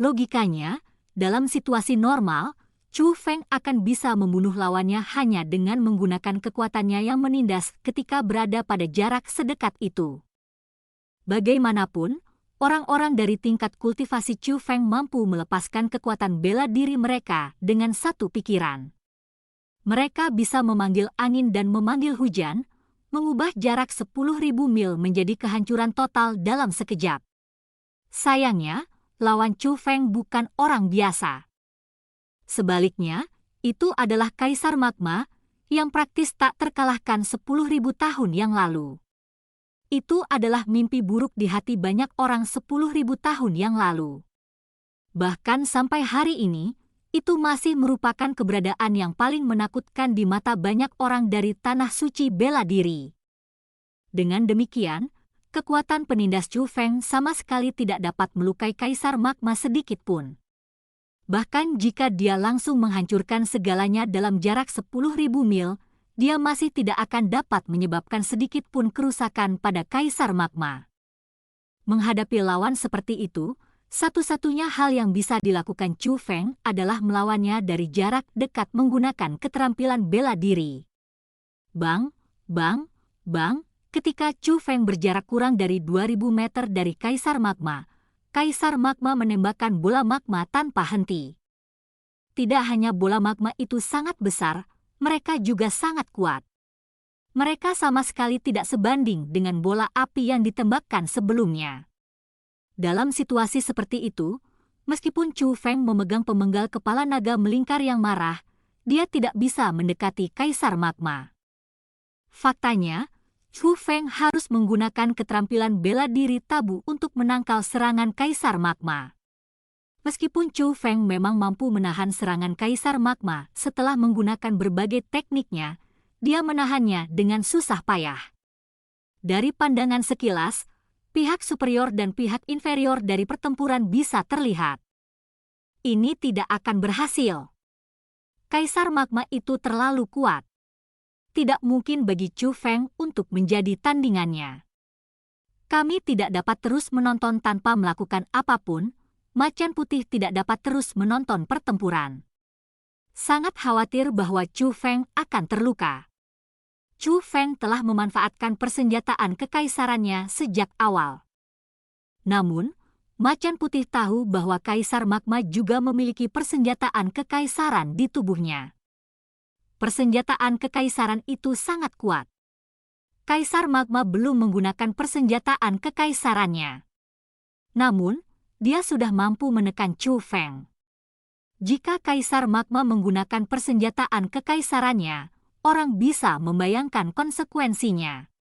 Logikanya, dalam situasi normal, Chu Feng akan bisa membunuh lawannya hanya dengan menggunakan kekuatannya yang menindas ketika berada pada jarak sedekat itu. Bagaimanapun, orang-orang dari tingkat kultivasi Chu Feng mampu melepaskan kekuatan bela diri mereka dengan satu pikiran. Mereka bisa memanggil angin dan memanggil hujan, mengubah jarak 10.000 mil menjadi kehancuran total dalam sekejap. Sayangnya, lawan Chu Feng bukan orang biasa. Sebaliknya, itu adalah Kaisar Magma yang praktis tak terkalahkan 10.000 tahun yang lalu. Itu adalah mimpi buruk di hati banyak orang 10.000 tahun yang lalu. Bahkan sampai hari ini, itu masih merupakan keberadaan yang paling menakutkan di mata banyak orang dari Tanah Suci bela diri. Dengan demikian, kekuatan penindas Chu Feng sama sekali tidak dapat melukai Kaisar Magma sedikit pun. Bahkan jika dia langsung menghancurkan segalanya dalam jarak 10.000 mil, dia masih tidak akan dapat menyebabkan sedikit pun kerusakan pada Kaisar Magma. Menghadapi lawan seperti itu, satu-satunya hal yang bisa dilakukan Chu Feng adalah melawannya dari jarak dekat menggunakan keterampilan bela diri. Bang, bang, bang, ketika Chu Feng berjarak kurang dari 2.000 meter dari Kaisar Magma menembakkan bola magma tanpa henti. Tidak hanya bola magma itu sangat besar, mereka juga sangat kuat. Mereka sama sekali tidak sebanding dengan bola api yang ditembakkan sebelumnya. Dalam situasi seperti itu, meskipun Chu Feng memegang pemenggal kepala naga melingkar yang marah, dia tidak bisa mendekati Kaisar Magma. Faktanya, Chu Feng harus menggunakan keterampilan bela diri tabu untuk menangkal serangan Kaisar Magma. Meskipun Chu Feng memang mampu menahan serangan Kaisar Magma setelah menggunakan berbagai tekniknya, dia menahannya dengan susah payah. Dari pandangan sekilas, pihak superior dan pihak inferior dari pertempuran bisa terlihat. Ini tidak akan berhasil. Kaisar Magma itu terlalu kuat. Tidak mungkin bagi Chu Feng untuk menjadi tandingannya. Kami tidak dapat terus menonton tanpa melakukan apapun. Macan Putih tidak dapat terus menonton pertempuran. Sangat khawatir bahwa Chu Feng akan terluka. Chu Feng telah memanfaatkan persenjataan kekaisarannya sejak awal. Namun, Macan Putih tahu bahwa Kaisar Magma juga memiliki persenjataan kekaisaran di tubuhnya. Persenjataan kekaisaran itu sangat kuat. Kaisar Magma belum menggunakan persenjataan kekaisarannya. Namun, dia sudah mampu menekan Chu Feng. Jika Kaisar Magma menggunakan persenjataan kekaisarannya, orang bisa membayangkan konsekuensinya.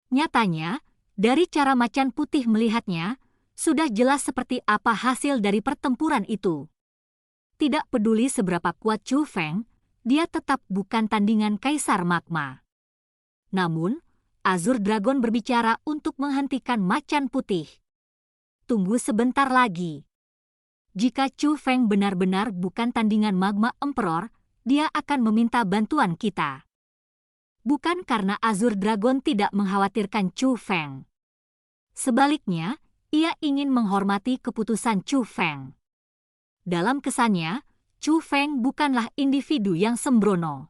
Nyatanya, dari cara Macan Putih melihatnya, sudah jelas seperti apa hasil dari pertempuran itu. Tidak peduli seberapa kuat Chu Feng, dia tetap bukan tandingan Kaisar Magma. Namun, Azure Dragon berbicara untuk menghentikan Macan Putih. Tunggu sebentar lagi. Jika Chu Feng benar-benar bukan tandingan Magma Emperor, dia akan meminta bantuan kita. Bukan karena Azure Dragon tidak mengkhawatirkan Chu Feng. Sebaliknya, ia ingin menghormati keputusan Chu Feng. Dalam kesannya, Chu Feng bukanlah individu yang sembrono.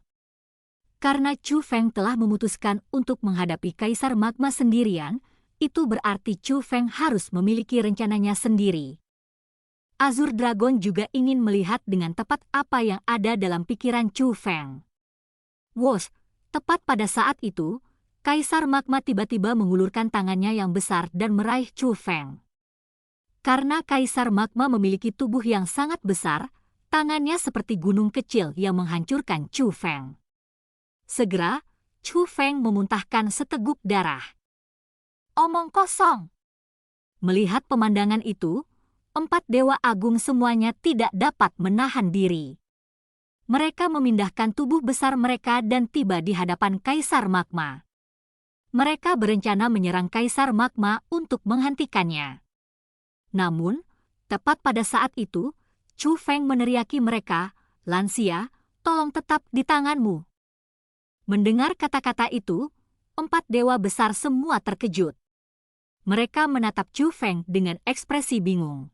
Karena Chu Feng telah memutuskan untuk menghadapi Kaisar Magma sendirian, itu berarti Chu Feng harus memiliki rencananya sendiri. Azure Dragon juga ingin melihat dengan tepat apa yang ada dalam pikiran Chu Feng. Wosh, tepat pada saat itu, Kaisar Magma tiba-tiba mengulurkan tangannya yang besar dan meraih Chu Feng. Karena Kaisar Magma memiliki tubuh yang sangat besar, tangannya seperti gunung kecil yang menghancurkan Chu Feng. Segera, Chu Feng memuntahkan seteguk darah. Omong kosong. Melihat pemandangan itu, 4 dewa agung semuanya tidak dapat menahan diri. Mereka memindahkan tubuh besar mereka dan tiba di hadapan Kaisar Magma. Mereka berencana menyerang Kaisar Magma untuk menghentikannya. Namun, tepat pada saat itu, Chu Feng meneriaki mereka, "Lansia, tolong tetap di tanganmu." Mendengar kata-kata itu, 4 dewa besar semua terkejut. Mereka menatap Chu Feng dengan ekspresi bingung.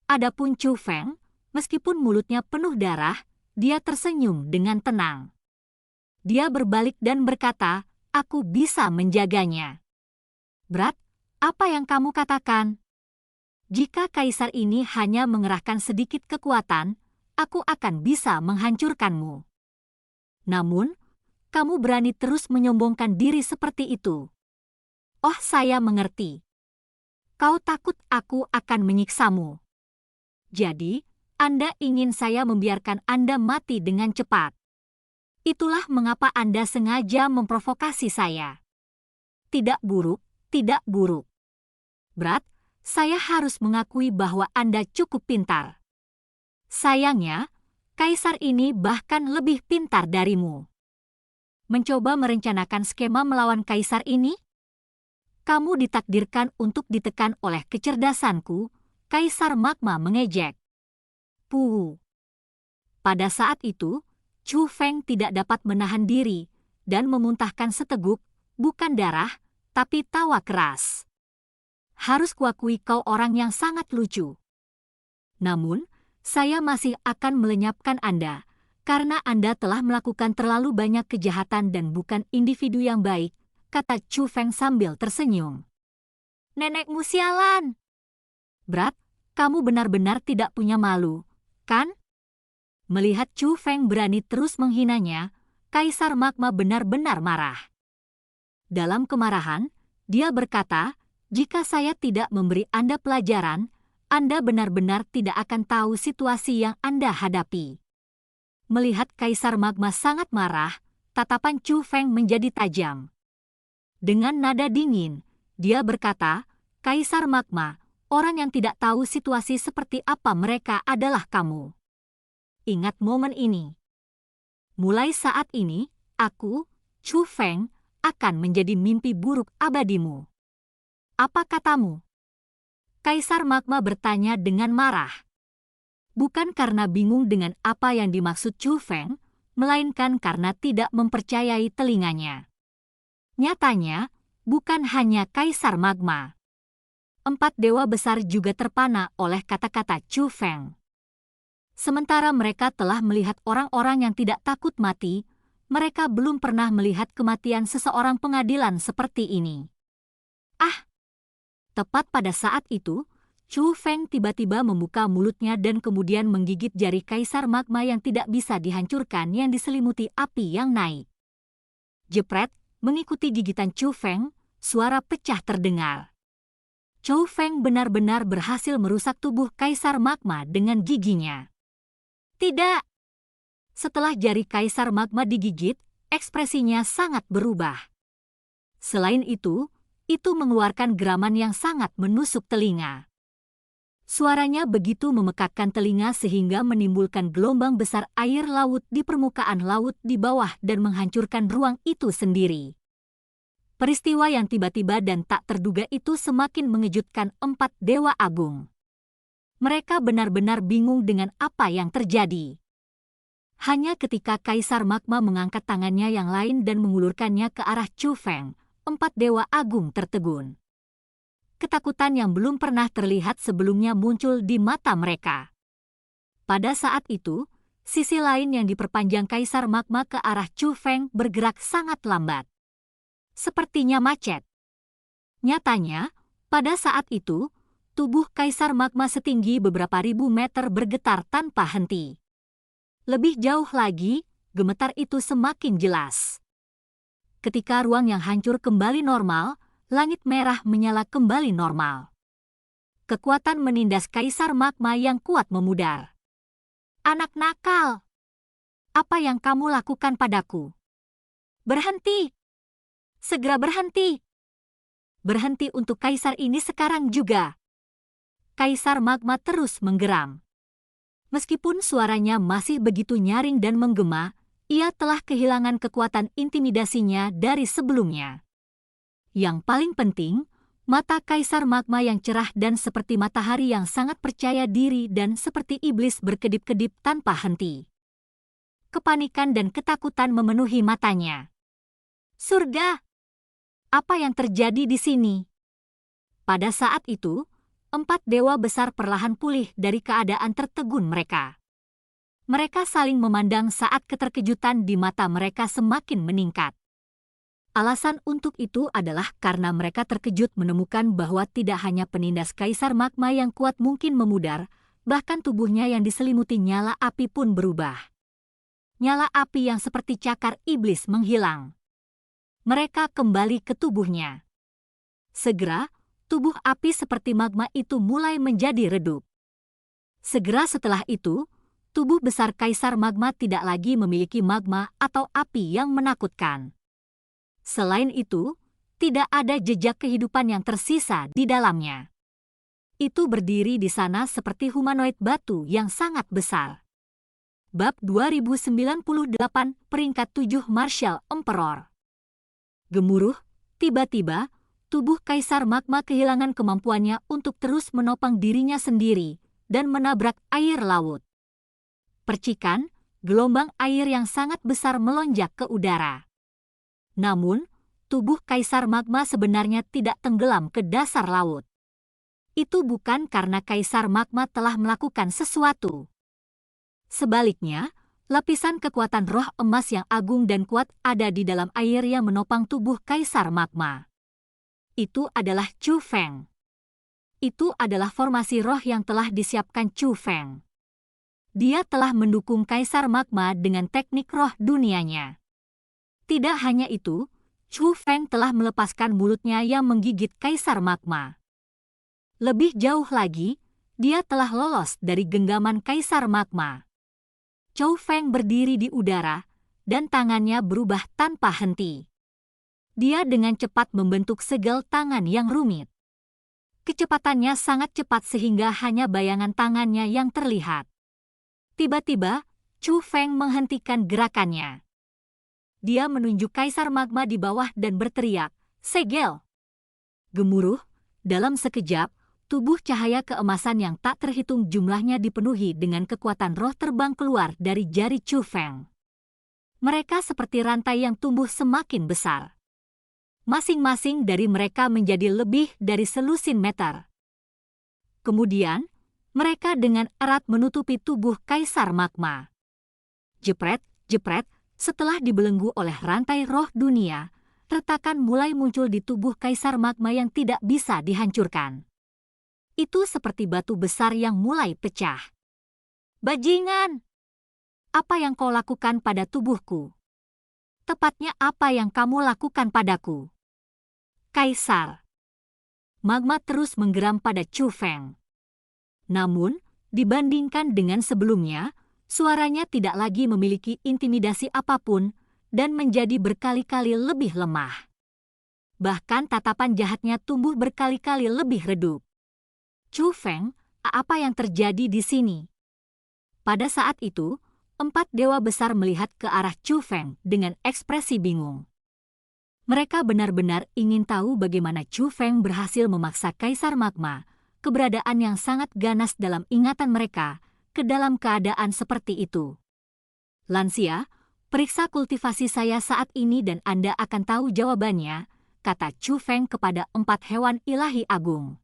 Adapun Chu Feng, Meskipun mulutnya penuh darah, dia tersenyum dengan tenang. Dia berbalik dan berkata, "Aku bisa menjaganya." "Brat, apa yang kamu katakan?" "Jika kaisar ini hanya mengerahkan sedikit kekuatan, aku akan bisa menghancurkanmu. Namun, kamu berani terus menyombongkan diri seperti itu." "Oh, saya mengerti. Kau takut aku akan menyiksamu. Jadi, Anda ingin saya membiarkan Anda mati dengan cepat. Itulah mengapa Anda sengaja memprovokasi saya. Tidak buruk, tidak buruk. Brat, saya harus mengakui bahwa Anda cukup pintar. Sayangnya, kaisar ini bahkan lebih pintar darimu. Mencoba merencanakan skema melawan kaisar ini? Kamu ditakdirkan untuk ditekan oleh kecerdasanku," Kaisar Magma mengejek. Puh. Pada saat itu, Chu Feng tidak dapat menahan diri dan memuntahkan seteguk, bukan darah, tapi tawa keras. "Harus kuakui kau orang yang sangat lucu. Namun, saya masih akan melenyapkan Anda, karena Anda telah melakukan terlalu banyak kejahatan dan bukan individu yang baik," kata Chu Feng sambil tersenyum. "Nenekmu sialan. Brat, kamu benar-benar tidak punya malu, kan?" Melihat Chu Feng berani terus menghinanya, Kaisar Magma benar-benar marah. Dalam kemarahan, dia berkata, "Jika saya tidak memberi Anda pelajaran, Anda benar-benar tidak akan tahu situasi yang Anda hadapi." Melihat Kaisar Magma sangat marah, tatapan Chu Feng menjadi tajam. Dengan nada dingin, dia berkata, "Kaisar Magma, orang yang tidak tahu situasi seperti apa mereka adalah kamu. Ingat momen ini. Mulai saat ini, aku, Chu Feng, akan menjadi mimpi buruk abadimu. Apa katamu?" Kaisar Magma bertanya dengan marah. Bukan karena bingung dengan apa yang dimaksud Chu Feng, melainkan karena tidak mempercayai telinganya. Nyatanya, bukan hanya Kaisar Magma. 4 dewa besar juga terpana oleh kata-kata Chu Feng. Sementara mereka telah melihat orang-orang yang tidak takut mati, mereka belum pernah melihat kematian seseorang pengadilan seperti ini. Ah! Tepat pada saat itu, Chu Feng tiba-tiba membuka mulutnya dan kemudian menggigit jari Kaisar Magma yang tidak bisa dihancurkan yang diselimuti api yang naik. Jepret, mengikuti gigitan Chu Feng, suara pecah terdengar. Chu Feng benar-benar berhasil merusak tubuh Kaisar Magma dengan giginya. Tidak! Setelah jari Kaisar Magma digigit, ekspresinya sangat berubah. Selain itu mengeluarkan geraman yang sangat menusuk telinga. Suaranya begitu memekakkan telinga sehingga menimbulkan gelombang besar air laut di permukaan laut di bawah dan menghancurkan ruang itu sendiri. Peristiwa yang tiba-tiba dan tak terduga itu semakin mengejutkan 4 dewa agung. Mereka benar-benar bingung dengan apa yang terjadi. Hanya ketika Kaisar Magma mengangkat tangannya yang lain dan mengulurkannya ke arah Chu Feng, 4 dewa agung tertegun. Ketakutan yang belum pernah terlihat sebelumnya muncul di mata mereka. Pada saat itu, sisi lain yang diperpanjang Kaisar Magma ke arah Chu Feng bergerak sangat lambat. Sepertinya macet. Nyatanya, pada saat itu, tubuh Kaisar Magma setinggi beberapa ribu meter bergetar tanpa henti. Lebih jauh lagi, gemetar itu semakin jelas. Ketika ruang yang hancur kembali normal, langit merah menyala kembali normal. Kekuatan menindas Kaisar Magma yang kuat memudar. "Anak nakal! Apa yang kamu lakukan padaku? Berhenti! Segera berhenti! Berhenti untuk kaisar ini sekarang juga!" Kaisar Magma terus menggeram. Meskipun suaranya masih begitu nyaring dan menggema, ia telah kehilangan kekuatan intimidasinya dari sebelumnya. Yang paling penting, mata Kaisar Magma yang cerah dan seperti matahari yang sangat percaya diri dan seperti iblis berkedip-kedip tanpa henti. Kepanikan dan ketakutan memenuhi matanya. "Surga! Apa yang terjadi di sini?" Pada saat itu, Empat dewa besar perlahan pulih dari keadaan tertegun mereka. Mereka saling memandang saat keterkejutan di mata mereka semakin meningkat. Alasan untuk itu adalah karena mereka terkejut menemukan bahwa tidak hanya penindas kaisar magma yang kuat mungkin memudar, bahkan tubuhnya yang diselimuti nyala api pun berubah. Nyala api yang seperti cakar iblis menghilang. Mereka kembali ke tubuhnya. Segera, tubuh api seperti magma itu mulai menjadi redup. Segera setelah itu, tubuh besar kaisar magma tidak lagi memiliki magma atau api yang menakutkan. Selain itu, tidak ada jejak kehidupan yang tersisa di dalamnya. Itu berdiri di sana seperti humanoid batu yang sangat besar. Bab 2098, peringkat 7 Martial Emperor. Gemuruh, tiba-tiba, tubuh kaisar magma kehilangan kemampuannya untuk terus menopang dirinya sendiri dan menabrak air laut. Percikan, gelombang air yang sangat besar melonjak ke udara. Namun, tubuh kaisar magma sebenarnya tidak tenggelam ke dasar laut. Itu bukan karena kaisar magma telah melakukan sesuatu. Sebaliknya, lapisan kekuatan roh emas yang agung dan kuat ada di dalam air yang menopang tubuh kaisar magma. Itu adalah Chu Feng. Itu adalah formasi roh yang telah disiapkan Chu Feng. Dia telah mendukung kaisar magma dengan teknik roh dunianya. Tidak hanya itu, Chu Feng telah melepaskan mulutnya yang menggigit kaisar magma. Lebih jauh lagi, dia telah lolos dari genggaman kaisar magma. Chu Feng berdiri di udara, dan tangannya berubah tanpa henti. Dia dengan cepat membentuk segel tangan yang rumit. Kecepatannya sangat cepat sehingga hanya bayangan tangannya yang terlihat. Tiba-tiba, Chu Feng menghentikan gerakannya. Dia menunjuk kaisar magma di bawah dan berteriak, "Segel!" Gemuruh, dalam sekejap, tubuh cahaya keemasan yang tak terhitung jumlahnya dipenuhi dengan kekuatan roh terbang keluar dari jari Chu Feng. Mereka seperti rantai yang tumbuh semakin besar. Masing-masing dari mereka menjadi lebih dari selusin meter. Kemudian, mereka dengan erat menutupi tubuh kaisar magma. Jepret, jepret, setelah dibelenggu oleh rantai roh dunia, retakan mulai muncul di tubuh kaisar magma yang tidak bisa dihancurkan. Itu seperti batu besar yang mulai pecah. "Bajingan! Apa yang kau lakukan pada tubuhku? Tepatnya apa yang kamu lakukan padaku?" Kaisar magma terus menggeram pada Chu Feng. Namun, dibandingkan dengan sebelumnya, suaranya tidak lagi memiliki intimidasi apapun dan menjadi berkali-kali lebih lemah. Bahkan tatapan jahatnya tumbuh berkali-kali lebih redup. "Chu Feng, apa yang terjadi di sini?" Pada saat itu, empat dewa besar melihat ke arah Chu Feng dengan ekspresi bingung. Mereka benar-benar ingin tahu bagaimana Chu Feng berhasil memaksa kaisar magma, keberadaan yang sangat ganas dalam ingatan mereka, ke dalam keadaan seperti itu. "Lansia, periksa kultivasi saya saat ini dan Anda akan tahu jawabannya," kata Chu Feng kepada empat hewan ilahi agung.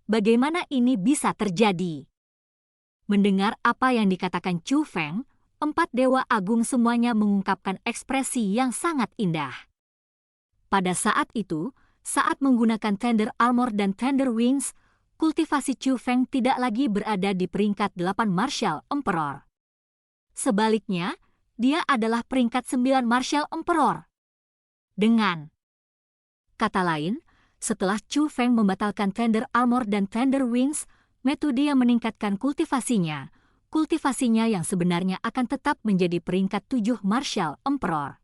Bagaimana ini bisa terjadi?" Mendengar apa yang dikatakan Chu Feng, empat dewa agung semuanya mengungkapkan ekspresi yang sangat indah. Pada saat itu, saat menggunakan Thunder Armor dan Thunder Wings, kultivasi Chu Feng tidak lagi berada di peringkat 8 Martial Emperor. Sebaliknya, dia adalah peringkat 9 Martial Emperor. Dengan kata lain, setelah Chu Feng membatalkan Thunder Armor dan Thunder Wings, metode yang meningkatkan kultivasinya yang sebenarnya akan tetap menjadi peringkat 7 Martial Emperor.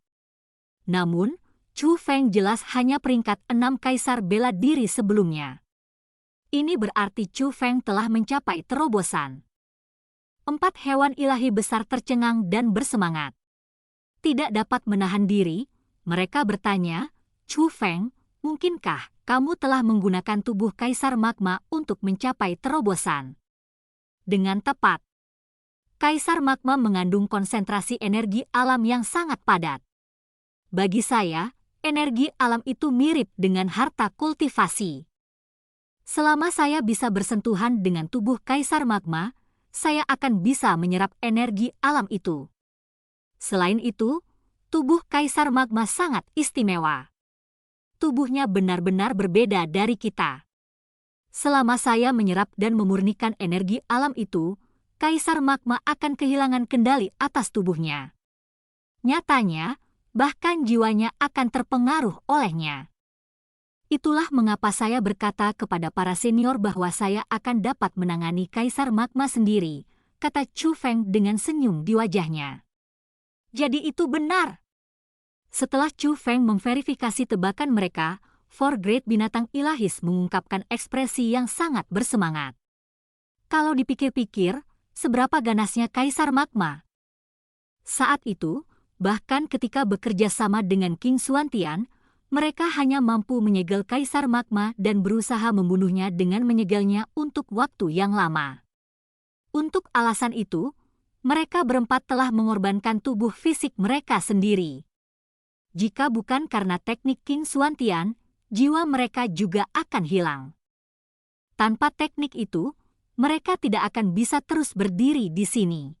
Namun, Chu Feng jelas hanya peringkat 6 kaisar bela diri sebelumnya. Ini berarti Chu Feng telah mencapai terobosan. Empat hewan ilahi besar tercengang dan bersemangat. Tidak dapat menahan diri, mereka bertanya, "Chu Feng, mungkinkah kamu telah menggunakan tubuh kaisar magma untuk mencapai terobosan?" Dengan tepat. Kaisar magma mengandung konsentrasi energi alam yang sangat padat. Bagi saya, energi alam itu mirip dengan harta kultivasi. Selama saya bisa bersentuhan dengan tubuh Kaisar Magma, saya akan bisa menyerap energi alam itu. Selain itu, tubuh Kaisar Magma sangat istimewa. Tubuhnya benar-benar berbeda dari kita. Selama saya menyerap dan memurnikan energi alam itu, Kaisar Magma akan kehilangan kendali atas tubuhnya. Nyatanya, bahkan jiwanya akan terpengaruh olehnya. Itulah mengapa saya berkata kepada para senior bahwa saya akan dapat menangani Kaisar Magma sendiri, kata Chu Feng dengan senyum di wajahnya. Jadi itu benar. Setelah Chu Feng memverifikasi tebakan mereka, Four Great Binatang Ilahis mengungkapkan ekspresi yang sangat bersemangat. Kalau dipikir-pikir, seberapa ganasnya Kaisar Magma? Saat itu, bahkan ketika bekerja sama dengan King Xuantian, mereka hanya mampu menyegel Kaisar Magma dan berusaha membunuhnya dengan menyegelnya untuk waktu yang lama. Untuk alasan itu, mereka berempat telah mengorbankan tubuh fisik mereka sendiri. Jika bukan karena teknik King Xuantian, jiwa mereka juga akan hilang. Tanpa teknik itu, mereka tidak akan bisa terus berdiri di sini.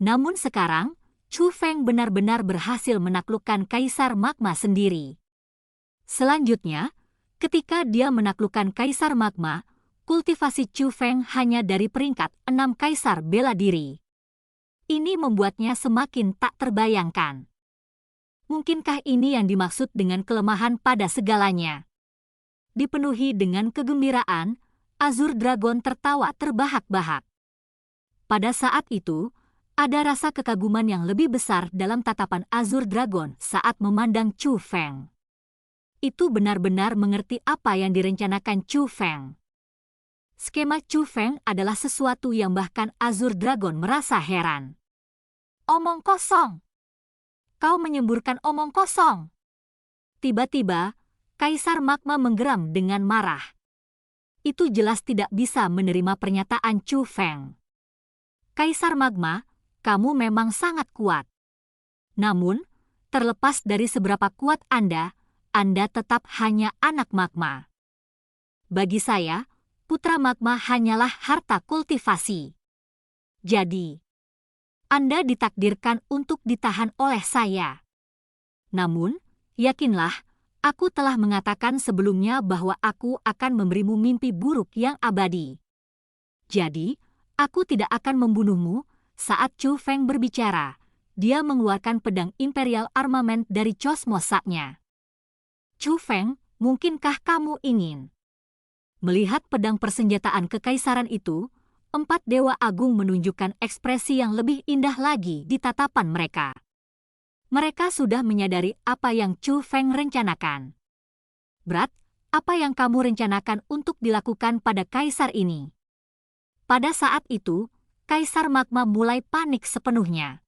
Namun sekarang, Chu Feng benar-benar berhasil menaklukkan Kaisar Magma sendiri. Selanjutnya, ketika dia menaklukkan Kaisar Magma, kultivasi Chu Feng hanya dari peringkat 6 Kaisar bela diri. Ini membuatnya semakin tak terbayangkan. Mungkinkah ini yang dimaksud dengan kelemahan pada segalanya? Dipenuhi dengan kegembiraan, Azure Dragon tertawa terbahak-bahak. Pada saat itu, ada rasa kekaguman yang lebih besar dalam tatapan Azure Dragon saat memandang Chu Feng. Itu benar-benar mengerti apa yang direncanakan Chu Feng. Skema Chu Feng adalah sesuatu yang bahkan Azure Dragon merasa heran. Omong kosong. Kau menyemburkan omong kosong. Tiba-tiba, Kaisar Magma menggeram dengan marah. Itu jelas tidak bisa menerima pernyataan Chu Feng. Kaisar Magma, kamu memang sangat kuat. Namun, terlepas dari seberapa kuat Anda tetap hanya anak magma. Bagi saya, putra magma hanyalah harta kultivasi. Jadi, Anda ditakdirkan untuk ditahan oleh saya. Namun, yakinlah, aku telah mengatakan sebelumnya bahwa aku akan memberimu mimpi buruk yang abadi. Jadi, aku tidak akan membunuhmu. Saat Chu Feng berbicara, dia mengeluarkan pedang Imperial Armament dari cosmosaknya. Chu Feng, mungkinkah kamu ingin? Melihat pedang persenjataan kekaisaran itu, 4 dewa agung menunjukkan ekspresi yang lebih indah lagi di tatapan mereka. Mereka sudah menyadari apa yang Chu Feng rencanakan. Berat, apa yang kamu rencanakan untuk dilakukan pada kaisar ini? Pada saat itu, Kaisar Magma mulai panik sepenuhnya.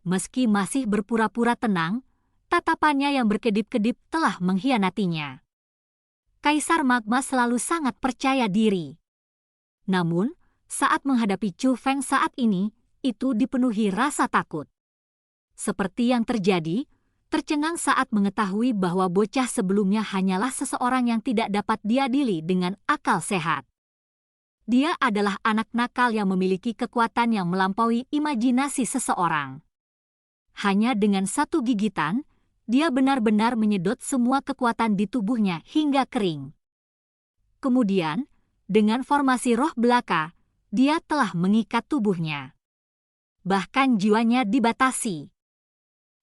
Meski masih berpura-pura tenang, tatapannya yang berkedip-kedip telah mengkhianatinya. Kaisar Magma selalu sangat percaya diri. Namun, saat menghadapi Chu Feng saat ini, itu dipenuhi rasa takut. Seperti yang terjadi, tercengang saat mengetahui bahwa bocah sebelumnya hanyalah seseorang yang tidak dapat diadili dengan akal sehat. Dia adalah anak nakal yang memiliki kekuatan yang melampaui imajinasi seseorang. Hanya dengan satu gigitan, dia benar-benar menyedot semua kekuatan di tubuhnya hingga kering. Kemudian, dengan formasi roh belaka, dia telah mengikat tubuhnya. Bahkan jiwanya dibatasi.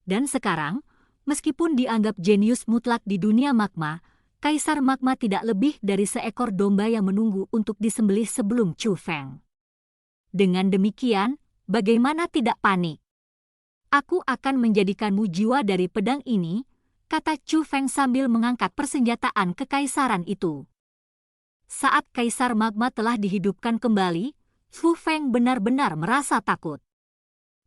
Dan sekarang, meskipun dianggap jenius mutlak di dunia magma, Kaisar Magma tidak lebih dari seekor domba yang menunggu untuk disembelih sebelum Chu Feng. Dengan demikian, bagaimana tidak panik? Aku akan menjadikanmu jiwa dari pedang ini, kata Chu Feng sambil mengangkat persenjataan kekaisaran itu. Saat Kaisar Magma telah dihidupkan kembali, Chu Feng benar-benar merasa takut.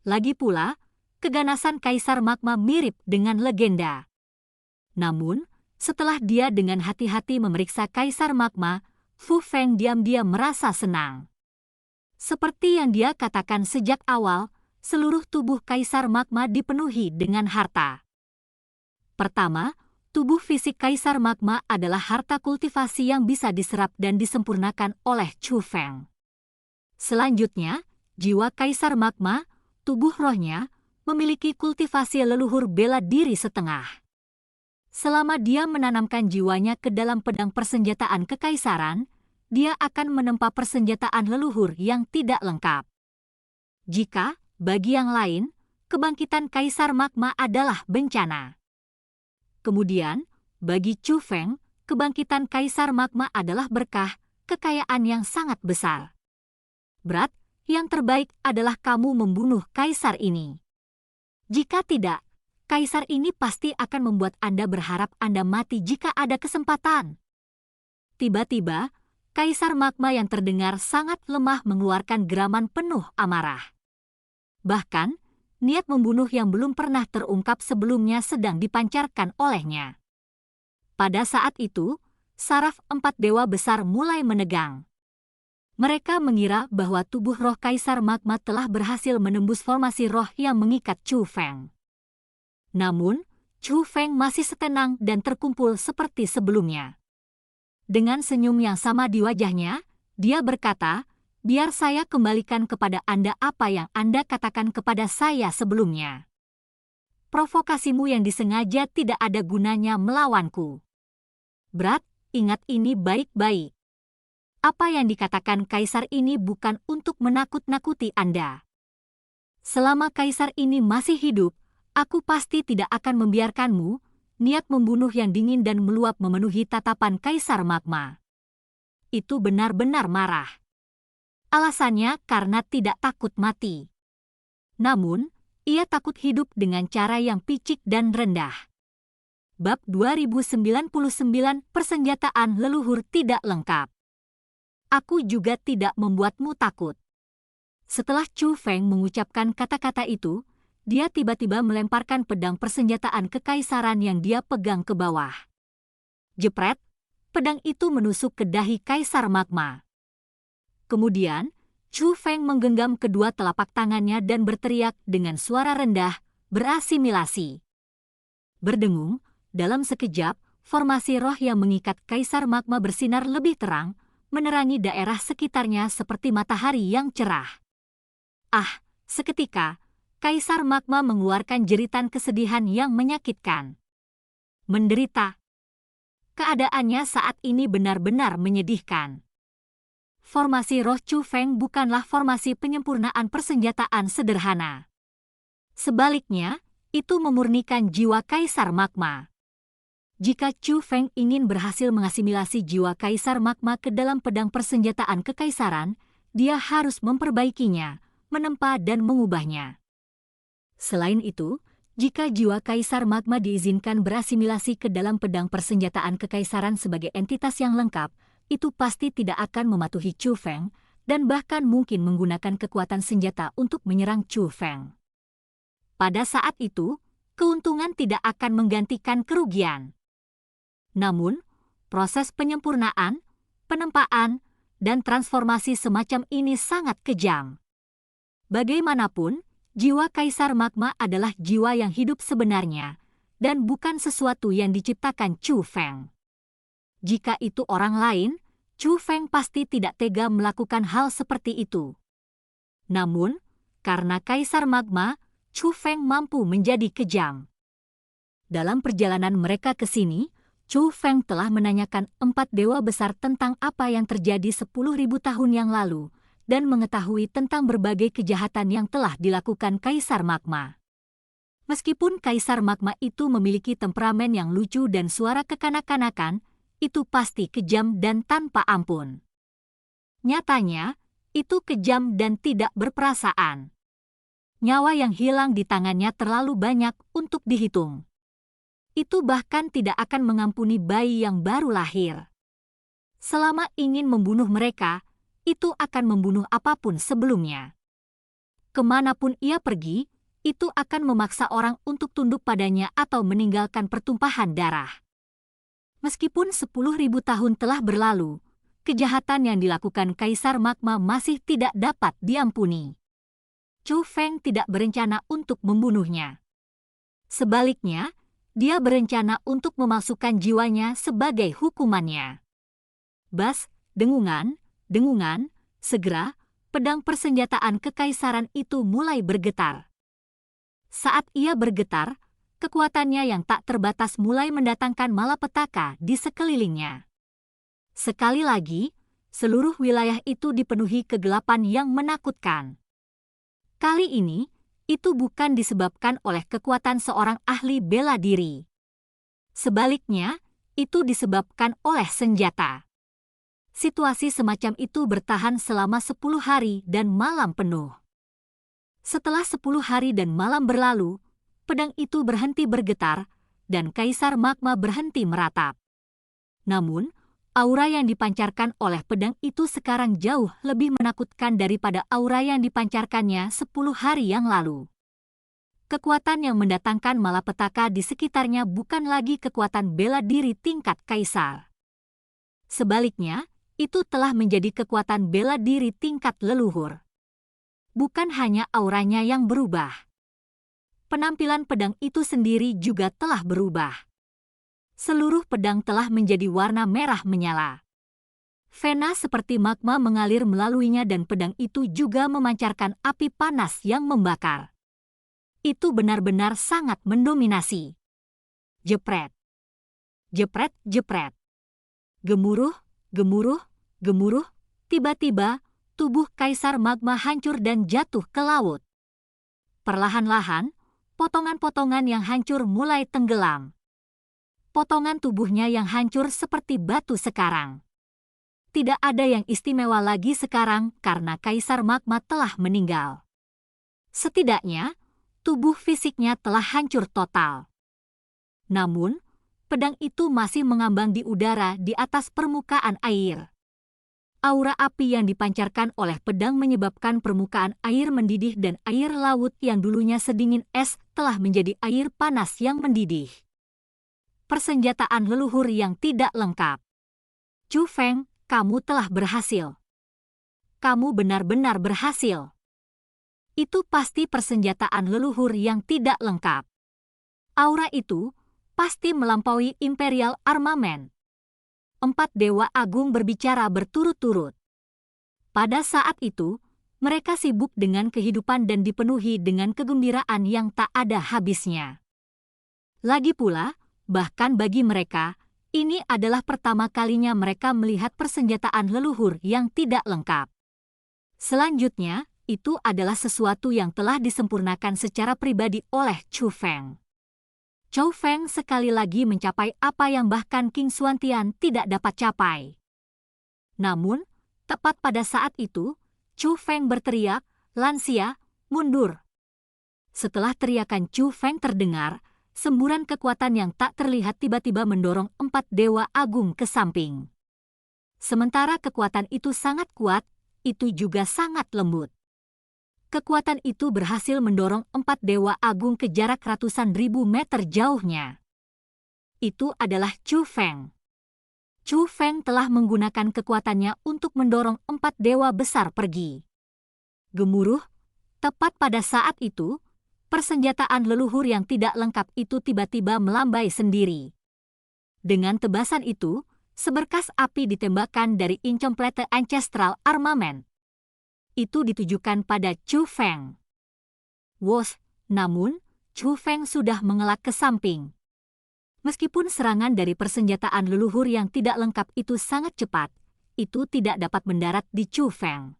Lagi pula, keganasan Kaisar Magma mirip dengan legenda. Namun, setelah dia dengan hati-hati memeriksa Kaisar Magma, Chu Feng diam-diam merasa senang. Seperti yang dia katakan sejak awal, seluruh tubuh Kaisar Magma dipenuhi dengan harta. Pertama, Tubuh fisik Kaisar Magma adalah harta kultivasi yang bisa diserap dan disempurnakan oleh Chu Feng. Selanjutnya, jiwa Kaisar Magma, tubuh rohnya, memiliki kultivasi leluhur bela diri setengah. Selama dia menanamkan jiwanya ke dalam pedang persenjataan kekaisaran, dia akan menempa persenjataan leluhur yang tidak lengkap. Jika, bagi yang lain, kebangkitan Kaisar Magma adalah bencana. Kemudian, bagi Chu Feng, kebangkitan Kaisar Magma adalah berkah, kekayaan yang sangat besar. Berat, yang terbaik adalah kamu membunuh Kaisar ini. Jika tidak, Kaisar ini pasti akan membuat Anda berharap Anda mati jika ada kesempatan. Tiba-tiba, Kaisar Magma yang terdengar sangat lemah mengeluarkan geraman penuh amarah. Bahkan, niat membunuh yang belum pernah terungkap sebelumnya sedang dipancarkan olehnya. Pada saat itu, saraf 4 dewa besar mulai menegang. Mereka mengira bahwa tubuh roh Kaisar Magma telah berhasil menembus formasi roh yang mengikat Chu Feng. Namun, Chu Feng masih setenang dan terkumpul seperti sebelumnya. Dengan senyum yang sama di wajahnya, dia berkata, "Biar saya kembalikan kepada Anda apa yang Anda katakan kepada saya sebelumnya. Provokasimu yang disengaja tidak ada gunanya melawanku. Berat, ingat ini baik-baik. Apa yang dikatakan Kaisar ini bukan untuk menakut-nakuti Anda. Selama Kaisar ini masih hidup, aku pasti tidak akan membiarkanmu." Niat membunuh yang dingin dan meluap memenuhi tatapan Kaisar Magma. Itu benar-benar marah. Alasannya karena tidak takut mati. Namun, ia takut hidup dengan cara yang picik dan rendah. Bab 2099 Persenjataan Leluhur Tidak Lengkap. Aku juga tidak membuatmu takut. Setelah Chu Feng mengucapkan kata-kata itu, dia tiba-tiba melemparkan pedang persenjataan kekaisaran yang dia pegang ke bawah. Jepret, pedang itu menusuk ke dahi Kaisar Magma. Kemudian, Chu Feng menggenggam kedua telapak tangannya dan berteriak dengan suara rendah, "Berasimilasi." Berdengung, dalam sekejap, formasi roh yang mengikat Kaisar Magma bersinar lebih terang, menerangi daerah sekitarnya seperti matahari yang cerah. Ah, seketika, Kaisar Magma mengeluarkan jeritan kesedihan yang menyakitkan. Menderita. Keadaannya saat ini benar-benar menyedihkan. Formasi roh Chu Feng bukanlah formasi penyempurnaan persenjataan sederhana. Sebaliknya, itu memurnikan jiwa Kaisar Magma. Jika Chu Feng ingin berhasil mengasimilasi jiwa Kaisar Magma ke dalam pedang persenjataan kekaisaran, dia harus memperbaikinya, menempa dan mengubahnya. Selain itu, jika jiwa Kaisar Magma diizinkan berasimilasi ke dalam pedang persenjataan kekaisaran sebagai entitas yang lengkap, itu pasti tidak akan mematuhi Chu Feng dan bahkan mungkin menggunakan kekuatan senjata untuk menyerang Chu Feng. Pada saat itu, keuntungan tidak akan menggantikan kerugian. Namun, proses penyempurnaan, penempaan, dan transformasi semacam ini sangat kejam. Bagaimanapun, jiwa Kaisar Magma adalah jiwa yang hidup sebenarnya, dan bukan sesuatu yang diciptakan Chu Feng. Jika itu orang lain, Chu Feng pasti tidak tega melakukan hal seperti itu. Namun, karena Kaisar Magma, Chu Feng mampu menjadi kejam. Dalam perjalanan mereka ke sini, Chu Feng telah menanyakan 4 dewa besar tentang apa yang terjadi 10.000 tahun yang lalu, dan mengetahui tentang berbagai kejahatan yang telah dilakukan Kaisar Magma. Meskipun Kaisar Magma itu memiliki temperamen yang lucu dan suara kekanak-kanakan, itu pasti kejam dan tanpa ampun. Nyatanya, itu kejam dan tidak berperasaan. Nyawa yang hilang di tangannya terlalu banyak untuk dihitung. Itu bahkan tidak akan mengampuni bayi yang baru lahir. Selama ingin membunuh mereka, itu akan membunuh apapun sebelumnya. Kemanapun ia pergi, itu akan memaksa orang untuk tunduk padanya atau meninggalkan pertumpahan darah. Meskipun 10.000 tahun telah berlalu, kejahatan yang dilakukan Kaisar Magma masih tidak dapat diampuni. Chu Feng tidak berencana untuk membunuhnya. Sebaliknya, Dia berencana untuk memalsukan jiwanya sebagai hukumannya. Bas, dengungan, dengungan, segera, pedang persenjataan kekaisaran itu mulai bergetar. Saat ia bergetar, kekuatannya yang tak terbatas mulai mendatangkan malapetaka di sekelilingnya. Sekali lagi, seluruh wilayah itu dipenuhi kegelapan yang menakutkan. Kali ini, itu bukan disebabkan oleh kekuatan seorang ahli bela diri. Sebaliknya, itu disebabkan oleh senjata. Situasi semacam itu bertahan selama 10 hari dan malam penuh. Setelah 10 hari dan malam berlalu, pedang itu berhenti bergetar, dan Kaisar Magma berhenti meratap. Namun, aura yang dipancarkan oleh pedang itu sekarang jauh lebih menakutkan daripada aura yang dipancarkannya 10 hari yang lalu. Kekuatan yang mendatangkan malapetaka di sekitarnya bukan lagi kekuatan bela diri tingkat kaisar. Sebaliknya, itu telah menjadi kekuatan bela diri tingkat leluhur. Bukan hanya auranya yang berubah. Penampilan pedang itu sendiri juga telah berubah. Seluruh pedang telah menjadi warna merah menyala. Vena seperti magma mengalir melaluinya dan pedang itu juga memancarkan api panas yang membakar. Itu benar-benar sangat mendominasi. Jepret. Jepret, jepret. Gemuruh, gemuruh, gemuruh, tiba-tiba tubuh Kaisar Magma hancur dan jatuh ke laut. Perlahan-lahan, potongan-potongan yang hancur mulai tenggelam. Potongan tubuhnya yang hancur seperti batu sekarang. Tidak ada yang istimewa lagi sekarang karena Kaisar Magma telah meninggal. Setidaknya, tubuh fisiknya telah hancur total. Namun, pedang itu masih mengambang di udara di atas permukaan air. Aura api yang dipancarkan oleh pedang menyebabkan permukaan air mendidih dan air laut yang dulunya sedingin es telah menjadi air panas yang mendidih. Persenjataan leluhur yang tidak lengkap. Chu Feng, kamu telah berhasil. Kamu benar-benar berhasil. Itu pasti persenjataan leluhur yang tidak lengkap. Aura itu pasti melampaui Imperial Armament. 4 dewa agung berbicara berturut-turut. Pada saat itu, mereka sibuk dengan kehidupan dan dipenuhi dengan kegembiraan yang tak ada habisnya. Lagi pula, bahkan bagi mereka, ini adalah pertama kalinya mereka melihat persenjataan leluhur yang tidak lengkap. Selanjutnya, itu adalah sesuatu yang telah disempurnakan secara pribadi oleh Chu Feng. Chu Feng sekali lagi mencapai apa yang bahkan King Xuantian tidak dapat capai. Namun, tepat pada saat itu, Chu Feng berteriak, "Lansia, mundur!" Setelah teriakan Chu Feng terdengar, semburan kekuatan yang tak terlihat tiba-tiba mendorong 4 dewa agung ke samping. Sementara kekuatan itu sangat kuat, itu juga sangat lembut. Kekuatan itu berhasil mendorong 4 dewa agung ke jarak ratusan ribu meter jauhnya. Itu adalah Chu Feng. Chu Feng telah menggunakan kekuatannya untuk mendorong 4 dewa besar pergi. Gemuruh, tepat pada saat itu, persenjataan leluhur yang tidak lengkap itu tiba-tiba melambai sendiri. Dengan tebasan itu, seberkas api ditembakkan dari Incomplete Ancestral Armament. Itu ditujukan pada Chu Feng. Wos, namun, Chu Feng sudah mengelak ke samping. Meskipun serangan dari persenjataan leluhur yang tidak lengkap itu sangat cepat, itu tidak dapat mendarat di Chu Feng.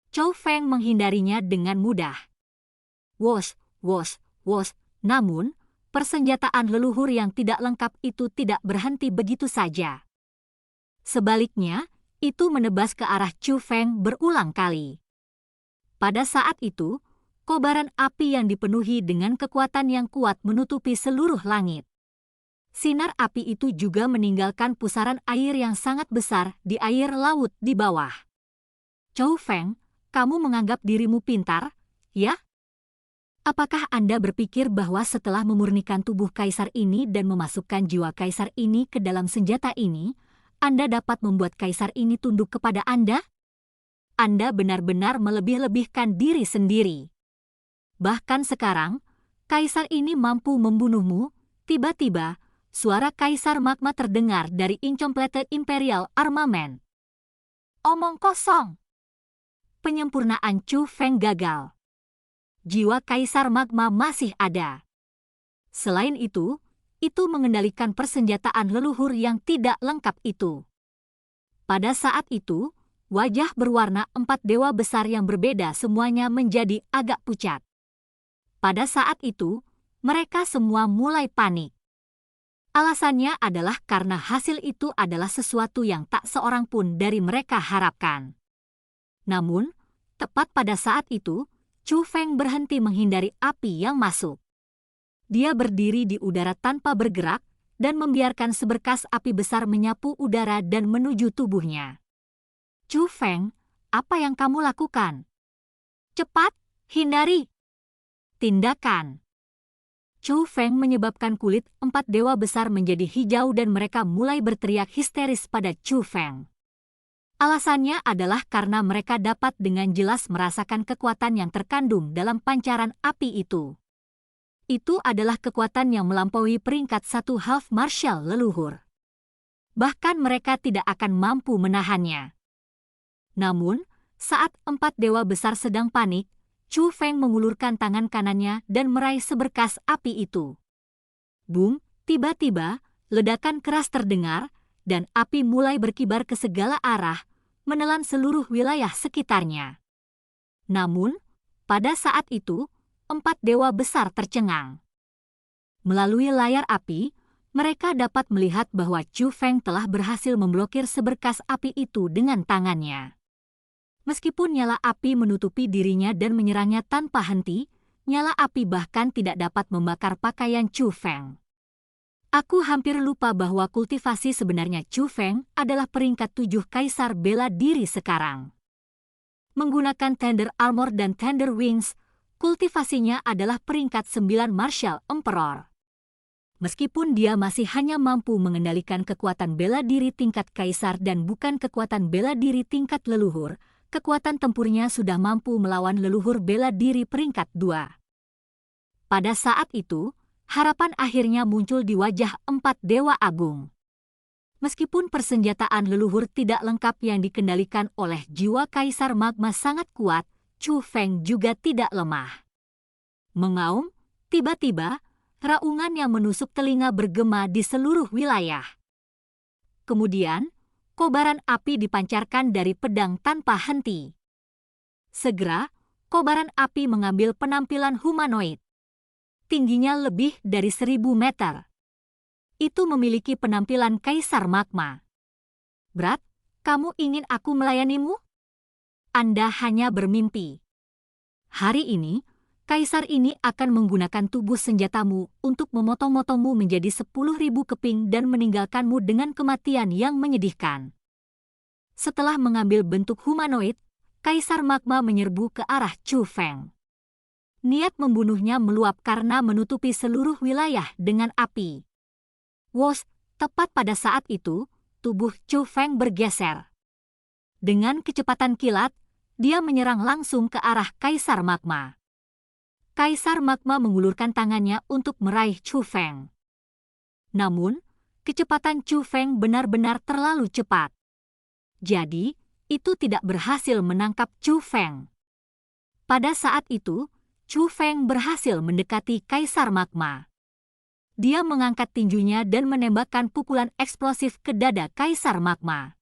Chu Feng menghindarinya dengan mudah. Wos, wos, wos, namun, persenjataan leluhur yang tidak lengkap itu tidak berhenti begitu saja. Sebaliknya, itu menebas ke arah Chu Feng berulang kali. Pada saat itu, kobaran api yang dipenuhi dengan kekuatan yang kuat menutupi seluruh langit. Sinar api itu juga meninggalkan pusaran air yang sangat besar di air laut di bawah. Chu Feng, kamu menganggap dirimu pintar, ya? Apakah Anda berpikir bahwa setelah memurnikan tubuh kaisar ini dan memasukkan jiwa kaisar ini ke dalam senjata ini, Anda dapat membuat kaisar ini tunduk kepada Anda? Anda benar-benar melebih-lebihkan diri sendiri. Bahkan sekarang, kaisar ini mampu membunuhmu, tiba-tiba, suara Kaisar Magma terdengar dari Incomplete Imperial Armament. Omong kosong. Penyempurnaan Chu Feng gagal. Jiwa Kaisar Magma masih ada. Selain itu mengendalikan persenjataan leluhur yang tidak lengkap itu. Pada saat itu, wajah berwarna 4 dewa besar yang berbeda semuanya menjadi agak pucat. Pada saat itu, mereka semua mulai panik. Alasannya adalah karena hasil itu adalah sesuatu yang tak seorang pun dari mereka harapkan. Namun, tepat pada saat itu, Chu Feng berhenti menghindari api yang masuk. Dia berdiri di udara tanpa bergerak dan membiarkan seberkas api besar menyapu udara dan menuju tubuhnya. Chu Feng, apa yang kamu lakukan? Cepat, hindari! Tindakan. Chu Feng menyebabkan kulit 4 dewa besar menjadi hijau dan mereka mulai berteriak histeris pada Chu Feng. Alasannya adalah karena mereka dapat dengan jelas merasakan kekuatan yang terkandung dalam pancaran api itu. Itu adalah kekuatan yang melampaui peringkat 1 half martial leluhur. Bahkan mereka tidak akan mampu menahannya. Namun, saat 4 dewa besar sedang panik, Chu Feng mengulurkan tangan kanannya dan meraih seberkas api itu. Boom, tiba-tiba, ledakan keras terdengar, dan api mulai berkibar ke segala arah, menelan seluruh wilayah sekitarnya. Namun, pada saat itu, 4 dewa besar tercengang. Melalui layar api, mereka dapat melihat bahwa Chu Feng telah berhasil memblokir seberkas api itu dengan tangannya. Meskipun nyala api menutupi dirinya dan menyerangnya tanpa henti, nyala api bahkan tidak dapat membakar pakaian Chu Feng. Aku hampir lupa bahwa kultivasi sebenarnya Chu Feng adalah peringkat 7 kaisar bela diri sekarang. Menggunakan Thunder Armor dan Thunder Wings, kultivasinya adalah peringkat 9 Martial Emperor. Meskipun dia masih hanya mampu mengendalikan kekuatan bela diri tingkat kaisar dan bukan kekuatan bela diri tingkat leluhur, kekuatan tempurnya sudah mampu melawan leluhur bela diri peringkat 2. Pada saat itu, harapan akhirnya muncul di wajah 4 dewa agung. Meskipun persenjataan leluhur tidak lengkap yang dikendalikan oleh jiwa Kaisar Magma sangat kuat, Chu Feng juga tidak lemah. Mengaum, tiba-tiba, raungan yang menusuk telinga bergema di seluruh wilayah. Kemudian, kobaran api dipancarkan dari pedang tanpa henti. Segera, kobaran api mengambil penampilan humanoid. Tingginya lebih dari 1000 meter. Itu memiliki penampilan Kaisar Magma. Berat, kamu ingin aku melayanimu? Anda hanya bermimpi. Hari ini, Kaisar ini akan menggunakan tubuh senjatamu untuk memotong-motongmu menjadi 10.000 keping dan meninggalkanmu dengan kematian yang menyedihkan. Setelah mengambil bentuk humanoid, Kaisar Magma menyerbu ke arah Chu Feng. Niat membunuhnya meluap karena menutupi seluruh wilayah dengan api. Wos, tepat pada saat itu, tubuh Chu Feng bergeser. Dengan kecepatan kilat, dia menyerang langsung ke arah Kaisar Magma. Kaisar Magma mengulurkan tangannya untuk meraih Chu Feng. Namun, kecepatan Chu Feng benar-benar terlalu cepat. Jadi, itu tidak berhasil menangkap Chu Feng. Pada saat itu, Chu Feng berhasil mendekati Kaisar Magma. Dia mengangkat tinjunya dan menembakkan pukulan eksplosif ke dada Kaisar Magma.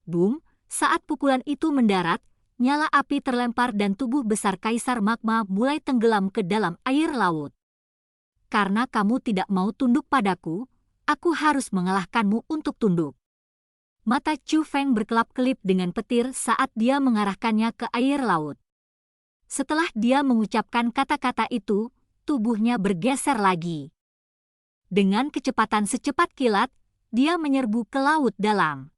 Boom, saat pukulan itu mendarat, nyala api terlempar dan tubuh besar Kaisar Magma mulai tenggelam ke dalam air laut. Karena kamu tidak mau tunduk padaku, aku harus mengalahkanmu untuk tunduk. Mata Chu Feng berkelap-kelip dengan petir saat dia mengarahkannya ke air laut. Setelah dia mengucapkan kata-kata itu, tubuhnya bergeser lagi. Dengan kecepatan secepat kilat, dia menyerbu ke laut dalam.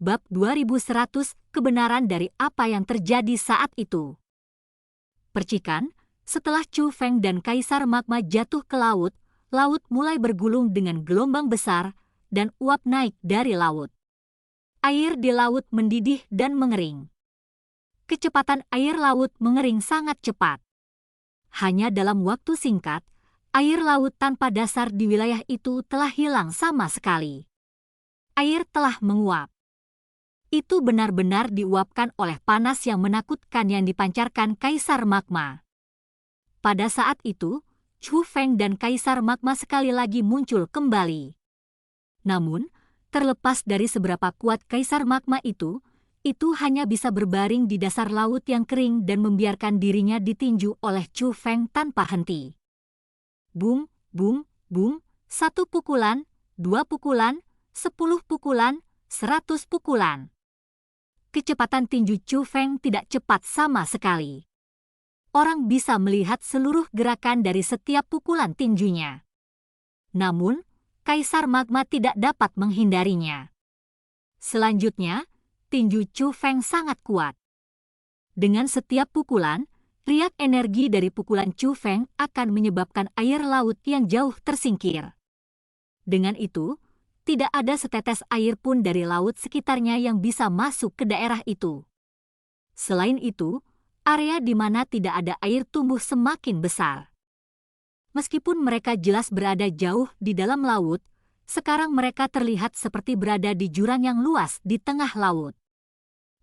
Bab 2100, kebenaran dari apa yang terjadi saat itu. Percikan, setelah Chu Feng dan Kaisar Magma jatuh ke laut, laut mulai bergulung dengan gelombang besar dan uap naik dari laut. Air di laut mendidih dan mengering. Kecepatan air laut mengering sangat cepat. Hanya dalam waktu singkat, Air laut tanpa dasar di wilayah itu telah hilang sama sekali. Air telah menguap. Itu benar-benar diuapkan oleh panas yang menakutkan yang dipancarkan Kaisar Magma. Pada saat itu, Chu Feng dan Kaisar Magma sekali lagi muncul kembali. Namun, terlepas dari seberapa kuat Kaisar Magma itu hanya bisa berbaring di dasar laut yang kering dan membiarkan dirinya ditinju oleh Chu Feng tanpa henti. Bum, bum, bum, 1 pukulan, 2 pukulan, 10 pukulan, 100 pukulan. Kecepatan tinju Chu Feng tidak cepat sama sekali. Orang bisa melihat seluruh gerakan dari setiap pukulan tinjunya. Namun, Kaisar Magma tidak dapat menghindarinya. Selanjutnya, tinju Chu Feng sangat kuat. Dengan setiap pukulan, riak energi dari pukulan Chu Feng akan menyebabkan air laut yang jauh tersingkir. Dengan itu, tidak ada setetes air pun dari laut sekitarnya yang bisa masuk ke daerah itu. Selain itu, area di mana tidak ada air tumbuh semakin besar. Meskipun mereka jelas berada jauh di dalam laut, sekarang mereka terlihat seperti berada di jurang yang luas di tengah laut.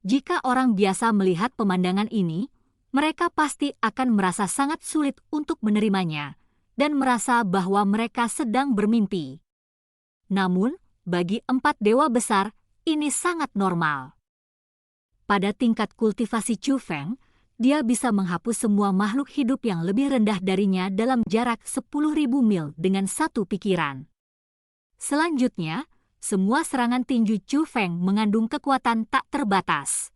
Jika orang biasa melihat pemandangan ini, mereka pasti akan merasa sangat sulit untuk menerimanya dan merasa bahwa mereka sedang bermimpi. Namun, bagi 4 dewa besar, ini sangat normal. Pada tingkat kultivasi Chu Feng, dia bisa menghapus semua makhluk hidup yang lebih rendah darinya dalam jarak 10.000 mil dengan satu pikiran. Selanjutnya, semua serangan tinju Chu Feng mengandung kekuatan tak terbatas.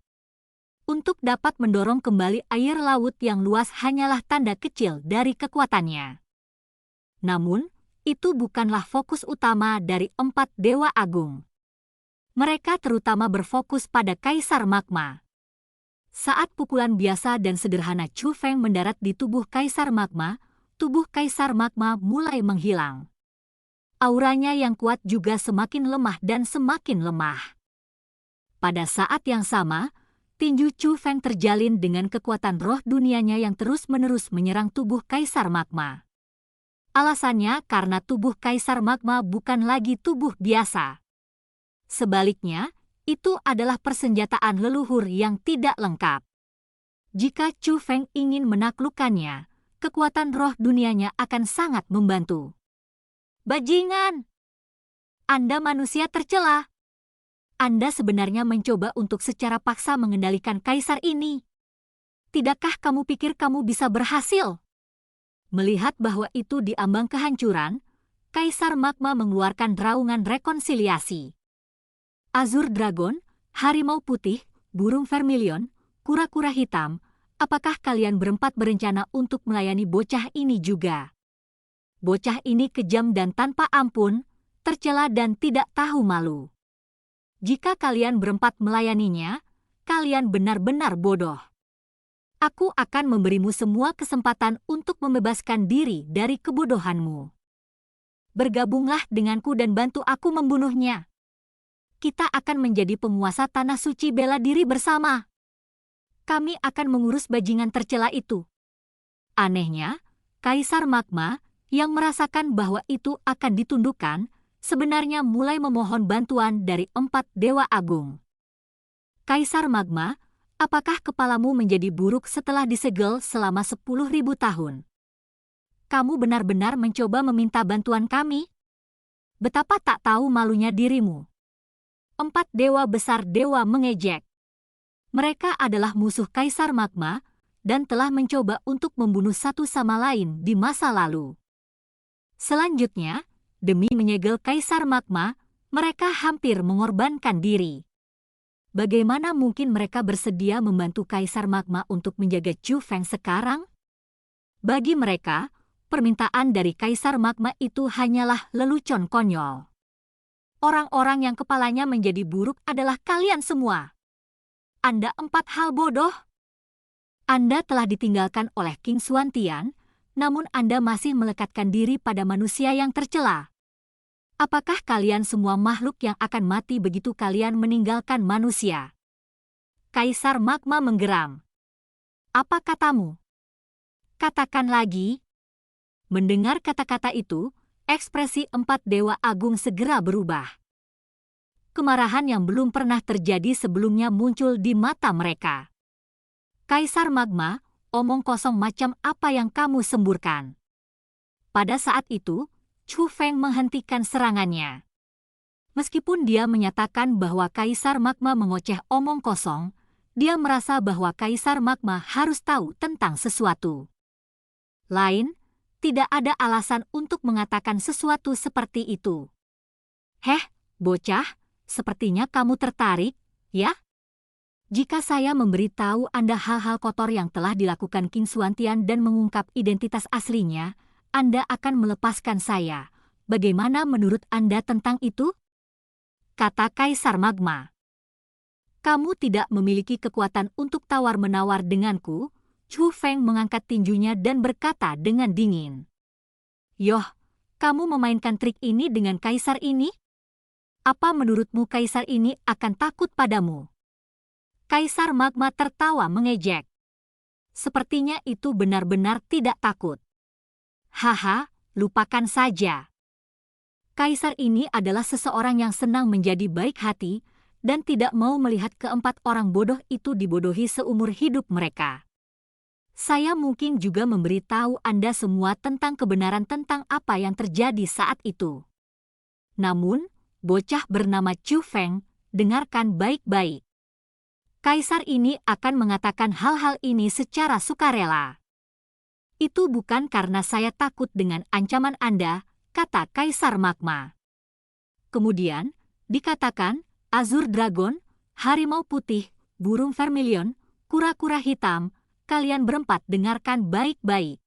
Untuk dapat mendorong kembali air laut yang luas hanyalah tanda kecil dari kekuatannya. Namun, itu bukanlah fokus utama dari 4 dewa agung. Mereka terutama berfokus pada Kaisar Magma. Saat pukulan biasa dan sederhana Chu Feng mendarat di tubuh Kaisar Magma, tubuh Kaisar Magma mulai menghilang. Auranya yang kuat juga semakin lemah dan semakin lemah. Pada saat yang sama, tinju Chu Feng terjalin dengan kekuatan roh dunianya yang terus-menerus menyerang tubuh Kaisar Magma. Alasannya karena tubuh Kaisar Magma bukan lagi tubuh biasa. Sebaliknya, itu adalah persenjataan leluhur yang tidak lengkap. Jika Chu Feng ingin menaklukkannya, kekuatan roh dunianya akan sangat membantu. Bajingan! Anda manusia tercela. Anda sebenarnya mencoba untuk secara paksa mengendalikan kaisar ini. Tidakkah kamu pikir kamu bisa berhasil? Melihat bahwa itu diambang kehancuran, Kaisar Magma mengeluarkan raungan rekonsiliasi. Azur Dragon, Harimau Putih, Burung Vermilion, Kura-kura Hitam, apakah kalian berempat berencana untuk melayani bocah ini juga? Bocah ini kejam dan tanpa ampun, tercela dan tidak tahu malu. Jika kalian berempat melayaninya, kalian benar-benar bodoh. Aku akan memberimu semua kesempatan untuk membebaskan diri dari kebodohanmu. Bergabunglah denganku dan bantu aku membunuhnya. Kita akan menjadi penguasa tanah suci bela diri bersama. Kami akan mengurus bajingan tercela itu. Anehnya, Kaisar Magma yang merasakan bahwa itu akan ditundukkan, sebenarnya mulai memohon bantuan dari 4 dewa agung. Kaisar Magma, apakah kepalamu menjadi buruk setelah disegel selama 10.000 tahun? Kamu benar-benar mencoba meminta bantuan kami? Betapa tak tahu malunya dirimu. 4 dewa besar dewa mengejek. Mereka adalah musuh Kaisar Magma dan telah mencoba untuk membunuh satu sama lain di masa lalu. Selanjutnya, demi menyegel Kaisar Magma, mereka hampir mengorbankan diri. Bagaimana mungkin mereka bersedia membantu Kaisar Magma untuk menjaga Chu Feng sekarang? Bagi mereka, permintaan dari Kaisar Magma itu hanyalah lelucon konyol. Orang-orang yang kepalanya menjadi buruk adalah kalian semua. Anda 4 hal bodoh. Anda telah ditinggalkan oleh King Xuantian, namun Anda masih melekatkan diri pada manusia yang tercela. Apakah kalian semua makhluk yang akan mati begitu kalian meninggalkan manusia? Kaisar Magma menggeram. Apa katamu? Katakan lagi. Mendengar kata-kata itu, ekspresi empat dewa agung segera berubah. Kemarahan yang belum pernah terjadi sebelumnya muncul di mata mereka. Kaisar Magma, omong kosong macam apa yang kamu semburkan? Pada saat itu, Chu Feng menghentikan serangannya. Meskipun dia menyatakan bahwa Kaisar Magma mengoceh omong kosong, dia merasa bahwa Kaisar Magma harus tahu tentang sesuatu lain. Tidak ada alasan untuk mengatakan sesuatu seperti itu. Heh, bocah, sepertinya kamu tertarik, ya? Jika saya memberitahu Anda hal-hal kotor yang telah dilakukan King Xuantian dan mengungkap identitas aslinya, Anda akan melepaskan saya. Bagaimana menurut Anda tentang itu? Kata Kaisar Magma. Kamu tidak memiliki kekuatan untuk tawar-menawar denganku. Chu Feng mengangkat tinjunya dan berkata dengan dingin. Yoh, kamu memainkan trik ini dengan kaisar ini? Apa menurutmu kaisar ini akan takut padamu? Kaisar Magma tertawa mengejek. Sepertinya itu benar-benar tidak takut. Haha, lupakan saja. Kaisar ini adalah seseorang yang senang menjadi baik hati dan tidak mau melihat keempat orang bodoh itu dibodohi seumur hidup mereka. Saya mungkin juga memberitahu Anda semua tentang kebenaran tentang apa yang terjadi saat itu. Namun, bocah bernama Chu Feng, dengarkan baik-baik. Kaisar ini akan mengatakan hal-hal ini secara sukarela. Itu bukan karena saya takut dengan ancaman Anda, kata Kaisar Magma. Kemudian, dikatakan, Azure Dragon, Harimau Putih, Burung Vermilion, Kura-kura Hitam, kalian berempat dengarkan baik-baik.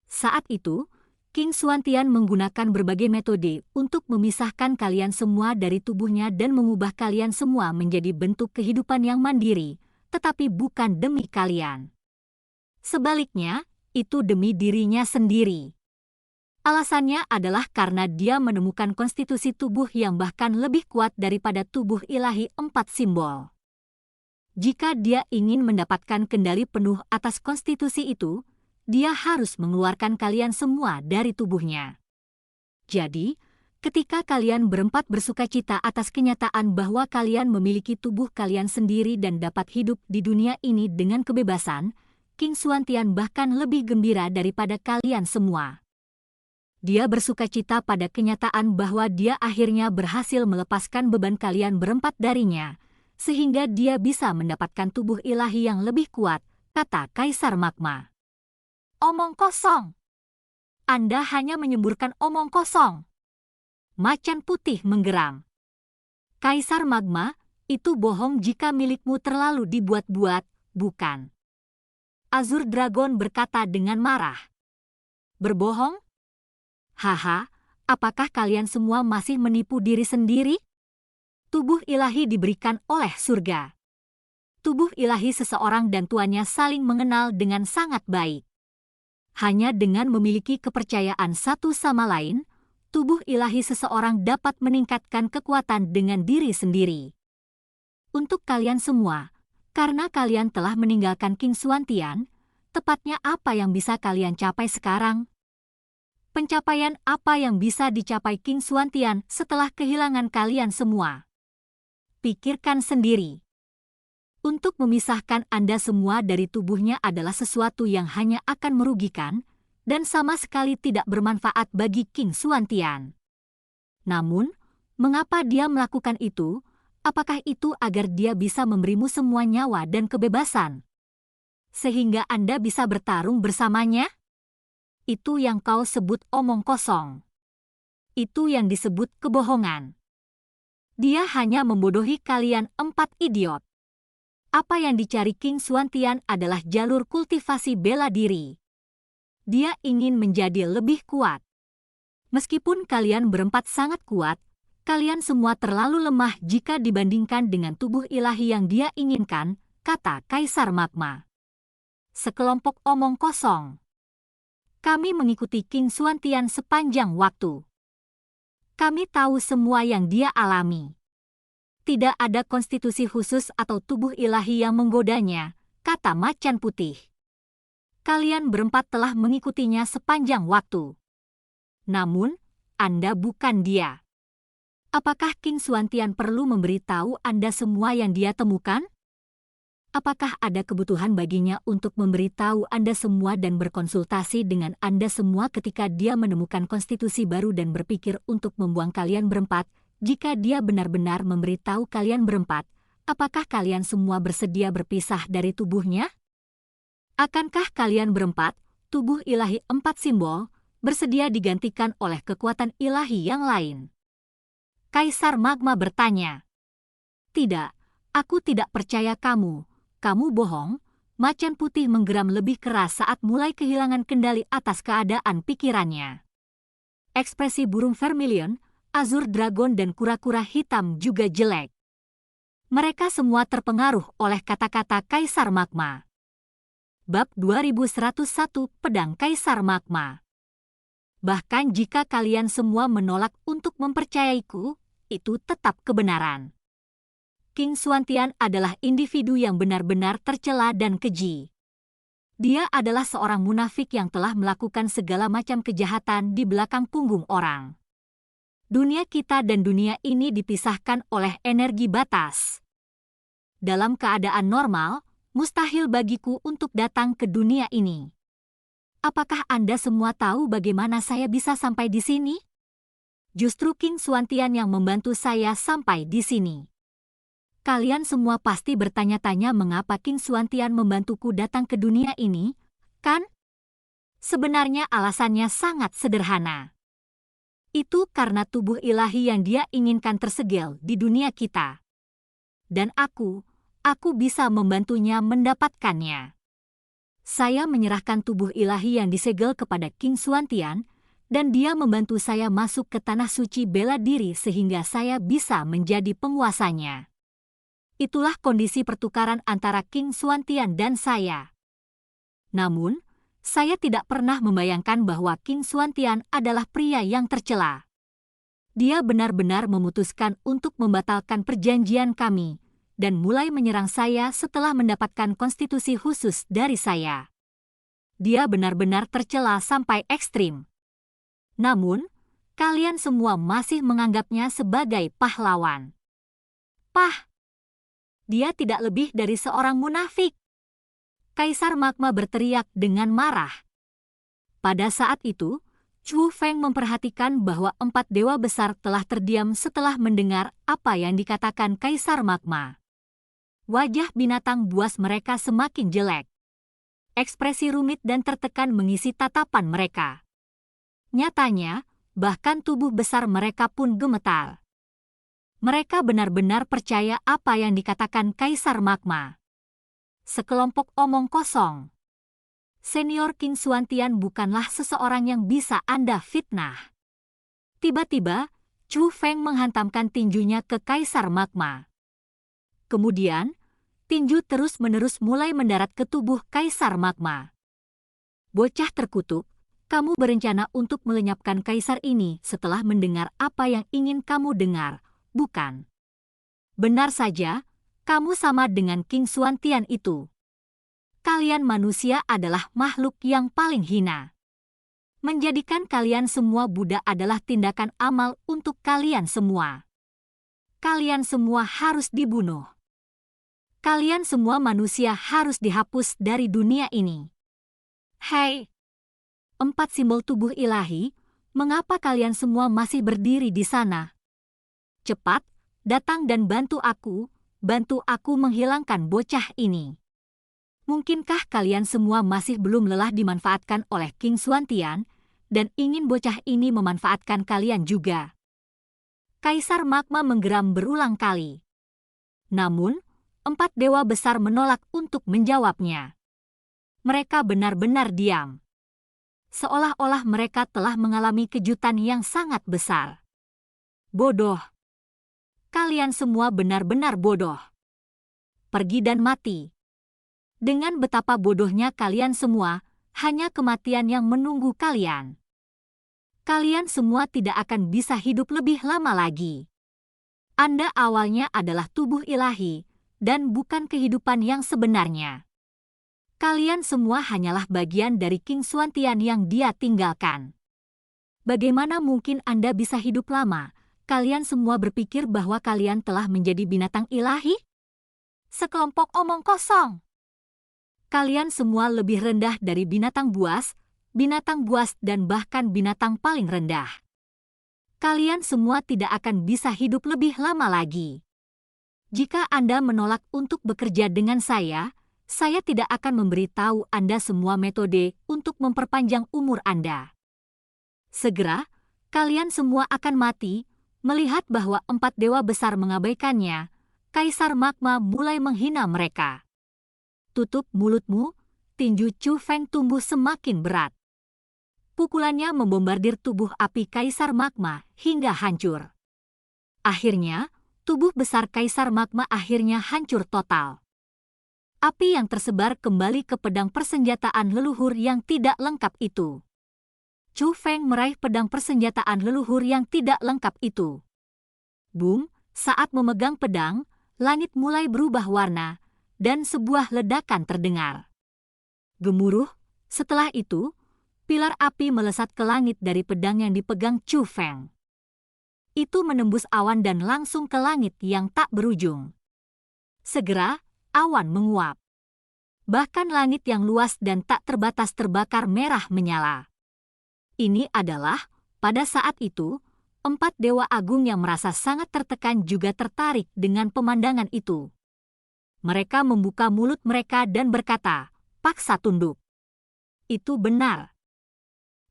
Saat itu, King Xuantian menggunakan berbagai metode untuk memisahkan kalian semua dari tubuhnya dan mengubah kalian semua menjadi bentuk kehidupan yang mandiri, tetapi bukan demi kalian. Sebaliknya, itu demi dirinya sendiri. Alasannya adalah karena dia menemukan konstitusi tubuh yang bahkan lebih kuat daripada tubuh ilahi 4 simbol. Jika dia ingin mendapatkan kendali penuh atas konstitusi itu, dia harus mengeluarkan kalian semua dari tubuhnya. Jadi, ketika kalian berempat bersukacita atas kenyataan bahwa kalian memiliki tubuh kalian sendiri dan dapat hidup di dunia ini dengan kebebasan, King Xuantian bahkan lebih gembira daripada kalian semua. Dia bersukacita pada kenyataan bahwa dia akhirnya berhasil melepaskan beban kalian berempat darinya, sehingga dia bisa mendapatkan tubuh ilahi yang lebih kuat, kata Kaisar Magma. Omong kosong. Anda hanya menyemburkan omong kosong. Macan putih menggeram. Kaisar Magma, itu bohong jika milikmu terlalu dibuat-buat, bukan? Azure Dragon berkata dengan marah. Berbohong? Haha, apakah kalian semua masih menipu diri sendiri? Tubuh ilahi diberikan oleh surga. Tubuh ilahi seseorang dan tuannya saling mengenal dengan sangat baik. Hanya dengan memiliki kepercayaan satu sama lain, tubuh ilahi seseorang dapat meningkatkan kekuatan dengan diri sendiri. Untuk kalian semua, karena kalian telah meninggalkan King Xuantian, tepatnya apa yang bisa kalian capai sekarang? Pencapaian apa yang bisa dicapai King Xuantian setelah kehilangan kalian semua? Pikirkan sendiri. Untuk memisahkan Anda semua dari tubuhnya adalah sesuatu yang hanya akan merugikan dan sama sekali tidak bermanfaat bagi King Xuantian. Namun, mengapa dia melakukan itu? Apakah itu agar dia bisa memberimu semua nyawa dan kebebasan? Sehingga Anda bisa bertarung bersamanya? Itu yang kau sebut omong kosong. Itu yang disebut kebohongan. Dia hanya membodohi kalian 4 idiot. Apa yang dicari King Xuantian adalah jalur kultivasi bela diri. Dia ingin menjadi lebih kuat. Meskipun kalian berempat sangat kuat, kalian semua terlalu lemah jika dibandingkan dengan tubuh ilahi yang dia inginkan, kata Kaisar Magma. Sekelompok omong kosong. Kami mengikuti King Xuantian sepanjang waktu. Kami tahu semua yang dia alami. Tidak ada konstitusi khusus atau tubuh ilahi yang menggodanya, kata Macan Putih. Kalian berempat telah mengikutinya sepanjang waktu. Namun, Anda bukan dia. Apakah King Xuantian perlu memberitahu Anda semua yang dia temukan? Apakah ada kebutuhan baginya untuk memberitahu Anda semua dan berkonsultasi dengan Anda semua ketika dia menemukan konstitusi baru dan berpikir untuk membuang kalian berempat? Jika dia benar-benar memberitahu kalian berempat, apakah kalian semua bersedia berpisah dari tubuhnya? Akankah kalian berempat, tubuh ilahi 4 simbol, bersedia digantikan oleh kekuatan ilahi yang lain? Kaisar Magma bertanya. Tidak, aku tidak percaya kamu. Kamu bohong. Macan putih menggeram lebih keras saat mulai kehilangan kendali atas keadaan pikirannya. Ekspresi burung vermilion, azur dragon dan kura-kura hitam juga jelek. Mereka semua terpengaruh oleh kata-kata Kaisar Magma. Bab 2101 Pedang Kaisar Magma. Bahkan jika kalian semua menolak untuk mempercayaiku, itu tetap kebenaran. King Xuantian adalah individu yang benar-benar tercela dan keji. Dia adalah seorang munafik yang telah melakukan segala macam kejahatan di belakang punggung orang. Dunia kita dan dunia ini dipisahkan oleh energi batas. Dalam keadaan normal, mustahil bagiku untuk datang ke dunia ini. Apakah Anda semua tahu bagaimana saya bisa sampai di sini? Justru King Xuantian yang membantu saya sampai di sini. Kalian semua pasti bertanya-tanya mengapa King Xuantian membantuku datang ke dunia ini, kan? Sebenarnya alasannya sangat sederhana. Itu karena tubuh ilahi yang dia inginkan tersegel di dunia kita. Dan aku bisa membantunya mendapatkannya. Saya menyerahkan tubuh ilahi yang disegel kepada King Xuantian, dan dia membantu saya masuk ke tanah suci bela diri sehingga saya bisa menjadi penguasanya. Itulah kondisi pertukaran antara King Xuantian dan saya. Namun, saya tidak pernah membayangkan bahwa King Xuantian adalah pria yang tercela. Dia benar-benar memutuskan untuk membatalkan perjanjian kami dan mulai menyerang saya setelah mendapatkan konstitusi khusus dari saya. Dia benar-benar tercela sampai ekstrim. Namun, kalian semua masih menganggapnya sebagai pahlawan. Dia tidak lebih dari seorang munafik. Kaisar Magma berteriak dengan marah. Pada saat itu, Chu Feng memperhatikan bahwa 4 dewa besar telah terdiam setelah mendengar apa yang dikatakan Kaisar Magma. Wajah binatang buas mereka semakin jelek. Ekspresi rumit dan tertekan mengisi tatapan mereka. Nyatanya, bahkan tubuh besar mereka pun gemetar. Mereka benar-benar percaya apa yang dikatakan Kaisar Magma. Sekelompok omong kosong. Senior King Xuantian bukanlah seseorang yang bisa Anda fitnah. Tiba-tiba, Chu Feng menghantamkan tinjunya ke Kaisar Magma. Kemudian, tinju terus-menerus mulai mendarat ke tubuh Kaisar Magma. Bocah terkutuk, kamu berencana untuk melenyapkan Kaisar ini setelah mendengar apa yang ingin kamu dengar, bukan? Benar saja, kamu sama dengan King Xuantian itu. Kalian manusia adalah makhluk yang paling hina. Menjadikan kalian semua budak adalah tindakan amal untuk kalian semua. Kalian semua harus dibunuh. Kalian semua manusia harus dihapus dari dunia ini. Hei, 4 simbol tubuh ilahi, mengapa kalian semua masih berdiri di sana? Cepat, datang dan bantu aku menghilangkan bocah ini. Mungkinkah kalian semua masih belum lelah dimanfaatkan oleh King Xuantian dan ingin bocah ini memanfaatkan kalian juga? Kaisar Magma menggeram berulang kali. Namun, 4 dewa besar menolak untuk menjawabnya. Mereka benar-benar diam. Seolah-olah mereka telah mengalami kejutan yang sangat besar. Bodoh. Kalian semua benar-benar bodoh. Pergi dan mati. Dengan betapa bodohnya kalian semua, hanya kematian yang menunggu kalian. Kalian semua tidak akan bisa hidup lebih lama lagi. Anda awalnya adalah tubuh ilahi, dan bukan kehidupan yang sebenarnya. Kalian semua hanyalah bagian dari King Xuantian yang dia tinggalkan. Bagaimana mungkin Anda bisa hidup lama? Kalian semua berpikir bahwa kalian telah menjadi binatang ilahi? Sekelompok omong kosong. Kalian semua lebih rendah dari binatang buas, dan bahkan binatang paling rendah. Kalian semua tidak akan bisa hidup lebih lama lagi. Jika Anda menolak untuk bekerja dengan saya tidak akan memberitahu Anda semua metode untuk memperpanjang umur Anda. Segera, kalian semua akan mati. Melihat bahwa 4 dewa besar mengabaikannya, Kaisar Magma mulai menghina mereka. Tutup mulutmu, tinju Chu Feng tumbuh semakin berat. Pukulannya membombardir tubuh api Kaisar Magma hingga hancur. Akhirnya, tubuh besar Kaisar Magma akhirnya hancur total. Api yang tersebar kembali ke pedang persenjataan leluhur yang tidak lengkap itu. Chu Feng meraih pedang persenjataan leluhur yang tidak lengkap itu. Boom, saat memegang pedang, langit mulai berubah warna, dan sebuah ledakan terdengar. Gemuruh, setelah itu, pilar api melesat ke langit dari pedang yang dipegang Chu Feng. Itu menembus awan dan langsung ke langit yang tak berujung. Segera, awan menguap. Bahkan langit yang luas dan tak terbatas terbakar merah menyala. Ini adalah, pada saat itu, 4 dewa agung yang merasa sangat tertekan juga tertarik dengan pemandangan itu. Mereka membuka mulut mereka dan berkata, "Paksa tunduk." Itu benar.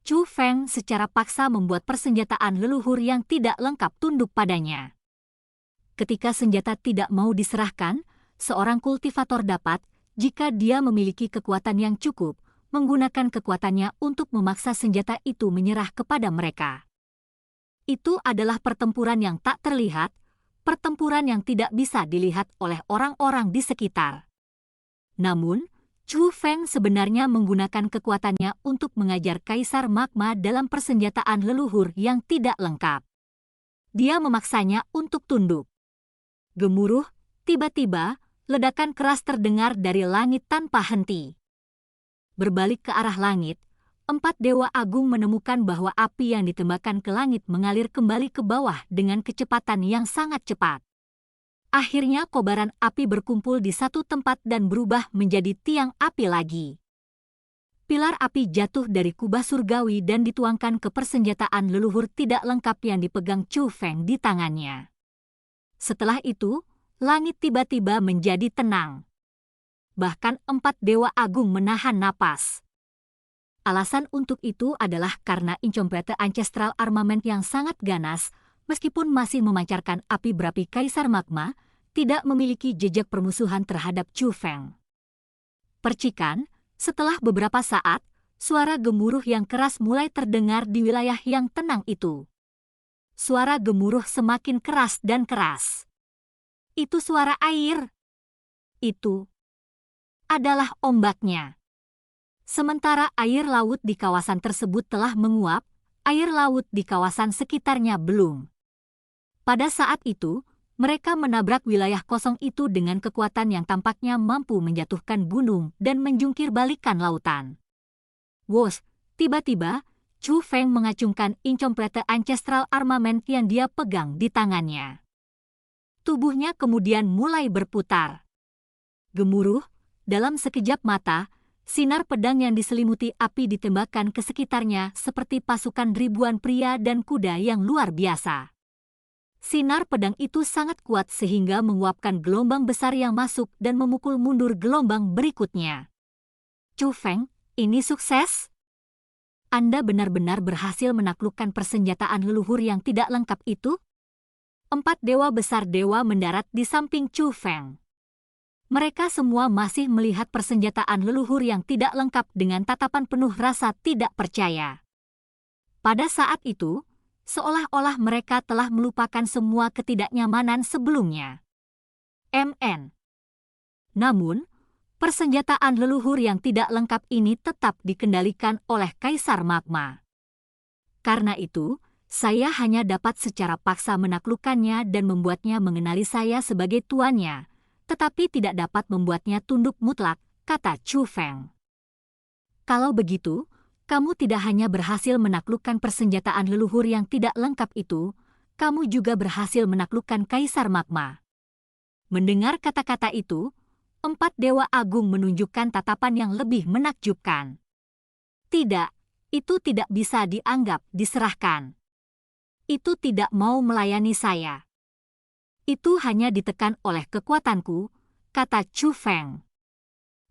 Chu Feng secara paksa membuat persenjataan leluhur yang tidak lengkap tunduk padanya. Ketika senjata tidak mau diserahkan, seorang kultivator dapat, jika dia memiliki kekuatan yang cukup, menggunakan kekuatannya untuk memaksa senjata itu menyerah kepada mereka. Itu adalah pertempuran yang tak terlihat, pertempuran yang tidak bisa dilihat oleh orang-orang di sekitar. Namun, Chu Feng sebenarnya menggunakan kekuatannya untuk mengajar Kaisar Magma dalam persenjataan leluhur yang tidak lengkap. Dia memaksanya untuk tunduk. Gemuruh, tiba-tiba, ledakan keras terdengar dari langit tanpa henti. Berbalik ke arah langit, 4 dewa agung menemukan bahwa api yang ditembakkan ke langit mengalir kembali ke bawah dengan kecepatan yang sangat cepat. Akhirnya kobaran api berkumpul di satu tempat dan berubah menjadi tiang api lagi. Pilar api jatuh dari kubah surgawi dan dituangkan ke persenjataan leluhur tidak lengkap yang dipegang Chu Feng di tangannya. Setelah itu, langit tiba-tiba menjadi tenang. Bahkan 4 dewa agung menahan napas. Alasan untuk itu adalah karena Incomplete Ancestral Armament yang sangat ganas, meskipun masih memancarkan api berapi Kaisar Magma, tidak memiliki jejak permusuhan terhadap Chu Feng. Percikan, setelah beberapa saat, suara gemuruh yang keras mulai terdengar di wilayah yang tenang itu. Suara gemuruh semakin keras dan keras. Itu suara air. Itu adalah ombaknya. Sementara air laut di kawasan tersebut telah menguap, air laut di kawasan sekitarnya belum. Pada saat itu, mereka menabrak wilayah kosong itu dengan kekuatan yang tampaknya mampu menjatuhkan gunung dan menjungkir balikan lautan. Wos, tiba-tiba, Chu Feng mengacungkan Incomplete Ancestral Armament yang dia pegang di tangannya. Tubuhnya kemudian mulai berputar. Gemuruh, dalam sekejap mata, sinar pedang yang diselimuti api ditembakkan ke sekitarnya seperti pasukan ribuan pria dan kuda yang luar biasa. Sinar pedang itu sangat kuat sehingga menguapkan gelombang besar yang masuk dan memukul mundur gelombang berikutnya. Chu Feng, ini sukses? Anda benar-benar berhasil menaklukkan persenjataan leluhur yang tidak lengkap itu? 4 dewa besar dewa mendarat di samping Chu Feng. Mereka semua masih melihat persenjataan leluhur yang tidak lengkap dengan tatapan penuh rasa tidak percaya. Pada saat itu, seolah-olah mereka telah melupakan semua ketidaknyamanan sebelumnya. Namun, persenjataan leluhur yang tidak lengkap ini tetap dikendalikan oleh Kaisar Magma. Karena itu, saya hanya dapat secara paksa menaklukkannya dan membuatnya mengenali saya sebagai tuannya, tetapi tidak dapat membuatnya tunduk mutlak kata Chu Feng. Kalau begitu, kamu tidak hanya berhasil menaklukkan persenjataan leluhur yang tidak lengkap itu, kamu juga berhasil menaklukkan Kaisar Magma. Mendengar kata-kata itu, 4 Dewa Agung menunjukkan tatapan yang lebih menakjubkan. Tidak, itu tidak bisa dianggap diserahkan. Itu tidak mau melayani saya. Itu hanya ditekan oleh kekuatanku, kata Chu Feng.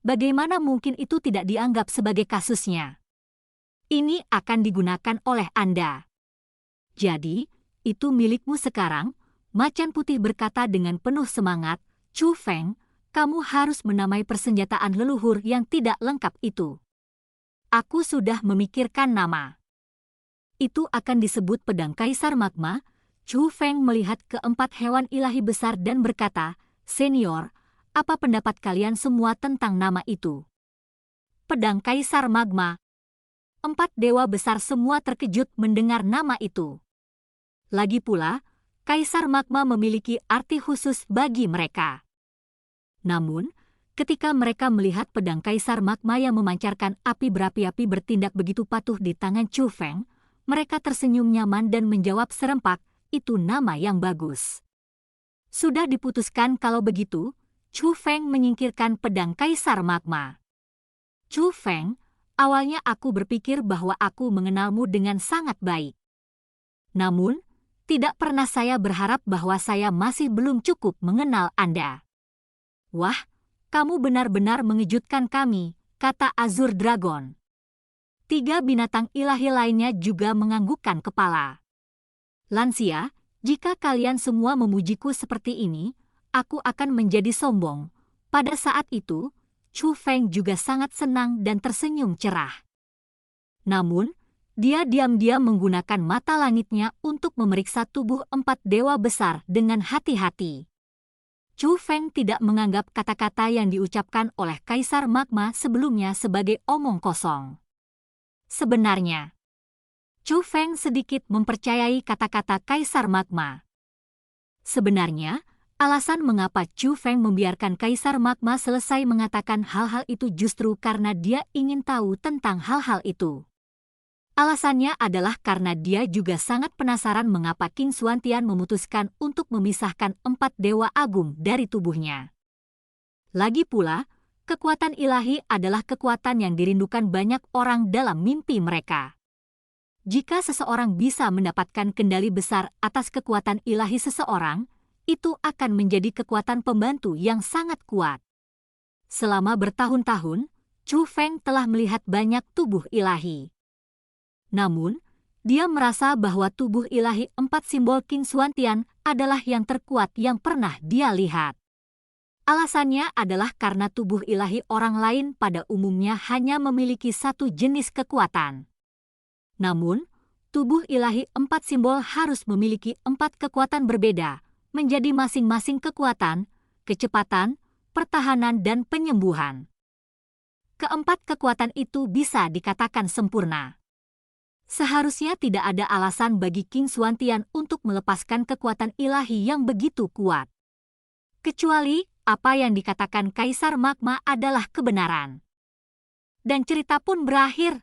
Bagaimana mungkin itu tidak dianggap sebagai kasusnya? Ini akan digunakan oleh Anda. Jadi, itu milikmu sekarang, Macan Putih berkata dengan penuh semangat. Chu Feng, kamu harus menamai persenjataan leluhur yang tidak lengkap itu. Aku sudah memikirkan nama. Itu akan disebut pedang Kaisar Magma. Chu Feng melihat keempat hewan ilahi besar dan berkata, Senior, apa pendapat kalian semua tentang nama itu? Pedang Kaisar Magma. 4 dewa besar semua terkejut mendengar nama itu. Lagi pula, Kaisar Magma memiliki arti khusus bagi mereka. Namun, ketika mereka melihat pedang Kaisar Magma yang memancarkan api berapi-api bertindak begitu patuh di tangan Chu Feng, mereka tersenyum nyaman dan menjawab serempak, itu nama yang bagus. Sudah diputuskan kalau begitu, Chu Feng menyingkirkan pedang Kaisar Magma. Chu Feng, awalnya aku berpikir bahwa aku mengenalmu dengan sangat baik. Namun, tidak pernah saya berharap bahwa saya masih belum cukup mengenal Anda. Wah, kamu benar-benar mengejutkan kami, kata Azure Dragon. 3 binatang ilahi lainnya juga menganggukkan kepala. Lansia, jika kalian semua memujiku seperti ini, aku akan menjadi sombong. Pada saat itu, Chu Feng juga sangat senang dan tersenyum cerah. Namun, dia diam-diam menggunakan mata langitnya untuk memeriksa tubuh 4 dewa besar dengan hati-hati. Chu Feng tidak menganggap kata-kata yang diucapkan oleh Kaisar Magma sebelumnya sebagai omong kosong. Sebenarnya, Chu Feng sedikit mempercayai kata-kata Kaisar Magma. Sebenarnya, alasan mengapa Chu Feng membiarkan Kaisar Magma selesai mengatakan hal-hal itu justru karena dia ingin tahu tentang hal-hal itu. Alasannya adalah karena dia juga sangat penasaran mengapa King Xuantian memutuskan untuk memisahkan 4 dewa agung dari tubuhnya. Lagi pula, kekuatan ilahi adalah kekuatan yang dirindukan banyak orang dalam mimpi mereka. Jika seseorang bisa mendapatkan kendali besar atas kekuatan ilahi seseorang, itu akan menjadi kekuatan pembantu yang sangat kuat. Selama bertahun-tahun, Chu Feng telah melihat banyak tubuh ilahi. Namun, dia merasa bahwa tubuh ilahi 4 simbol King Xuantian adalah yang terkuat yang pernah dia lihat. Alasannya adalah karena tubuh ilahi orang lain pada umumnya hanya memiliki satu jenis kekuatan. Namun, tubuh ilahi 4 simbol harus memiliki 4 kekuatan berbeda, menjadi masing-masing kekuatan, kecepatan, pertahanan, dan penyembuhan. Keempat kekuatan itu bisa dikatakan sempurna. Seharusnya tidak ada alasan bagi King Xuantian untuk melepaskan kekuatan ilahi yang begitu kuat. Kecuali apa yang dikatakan Kaisar Magma adalah kebenaran. Dan cerita pun berakhir.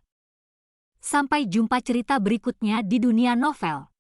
Sampai jumpa cerita berikutnya di dunia novel.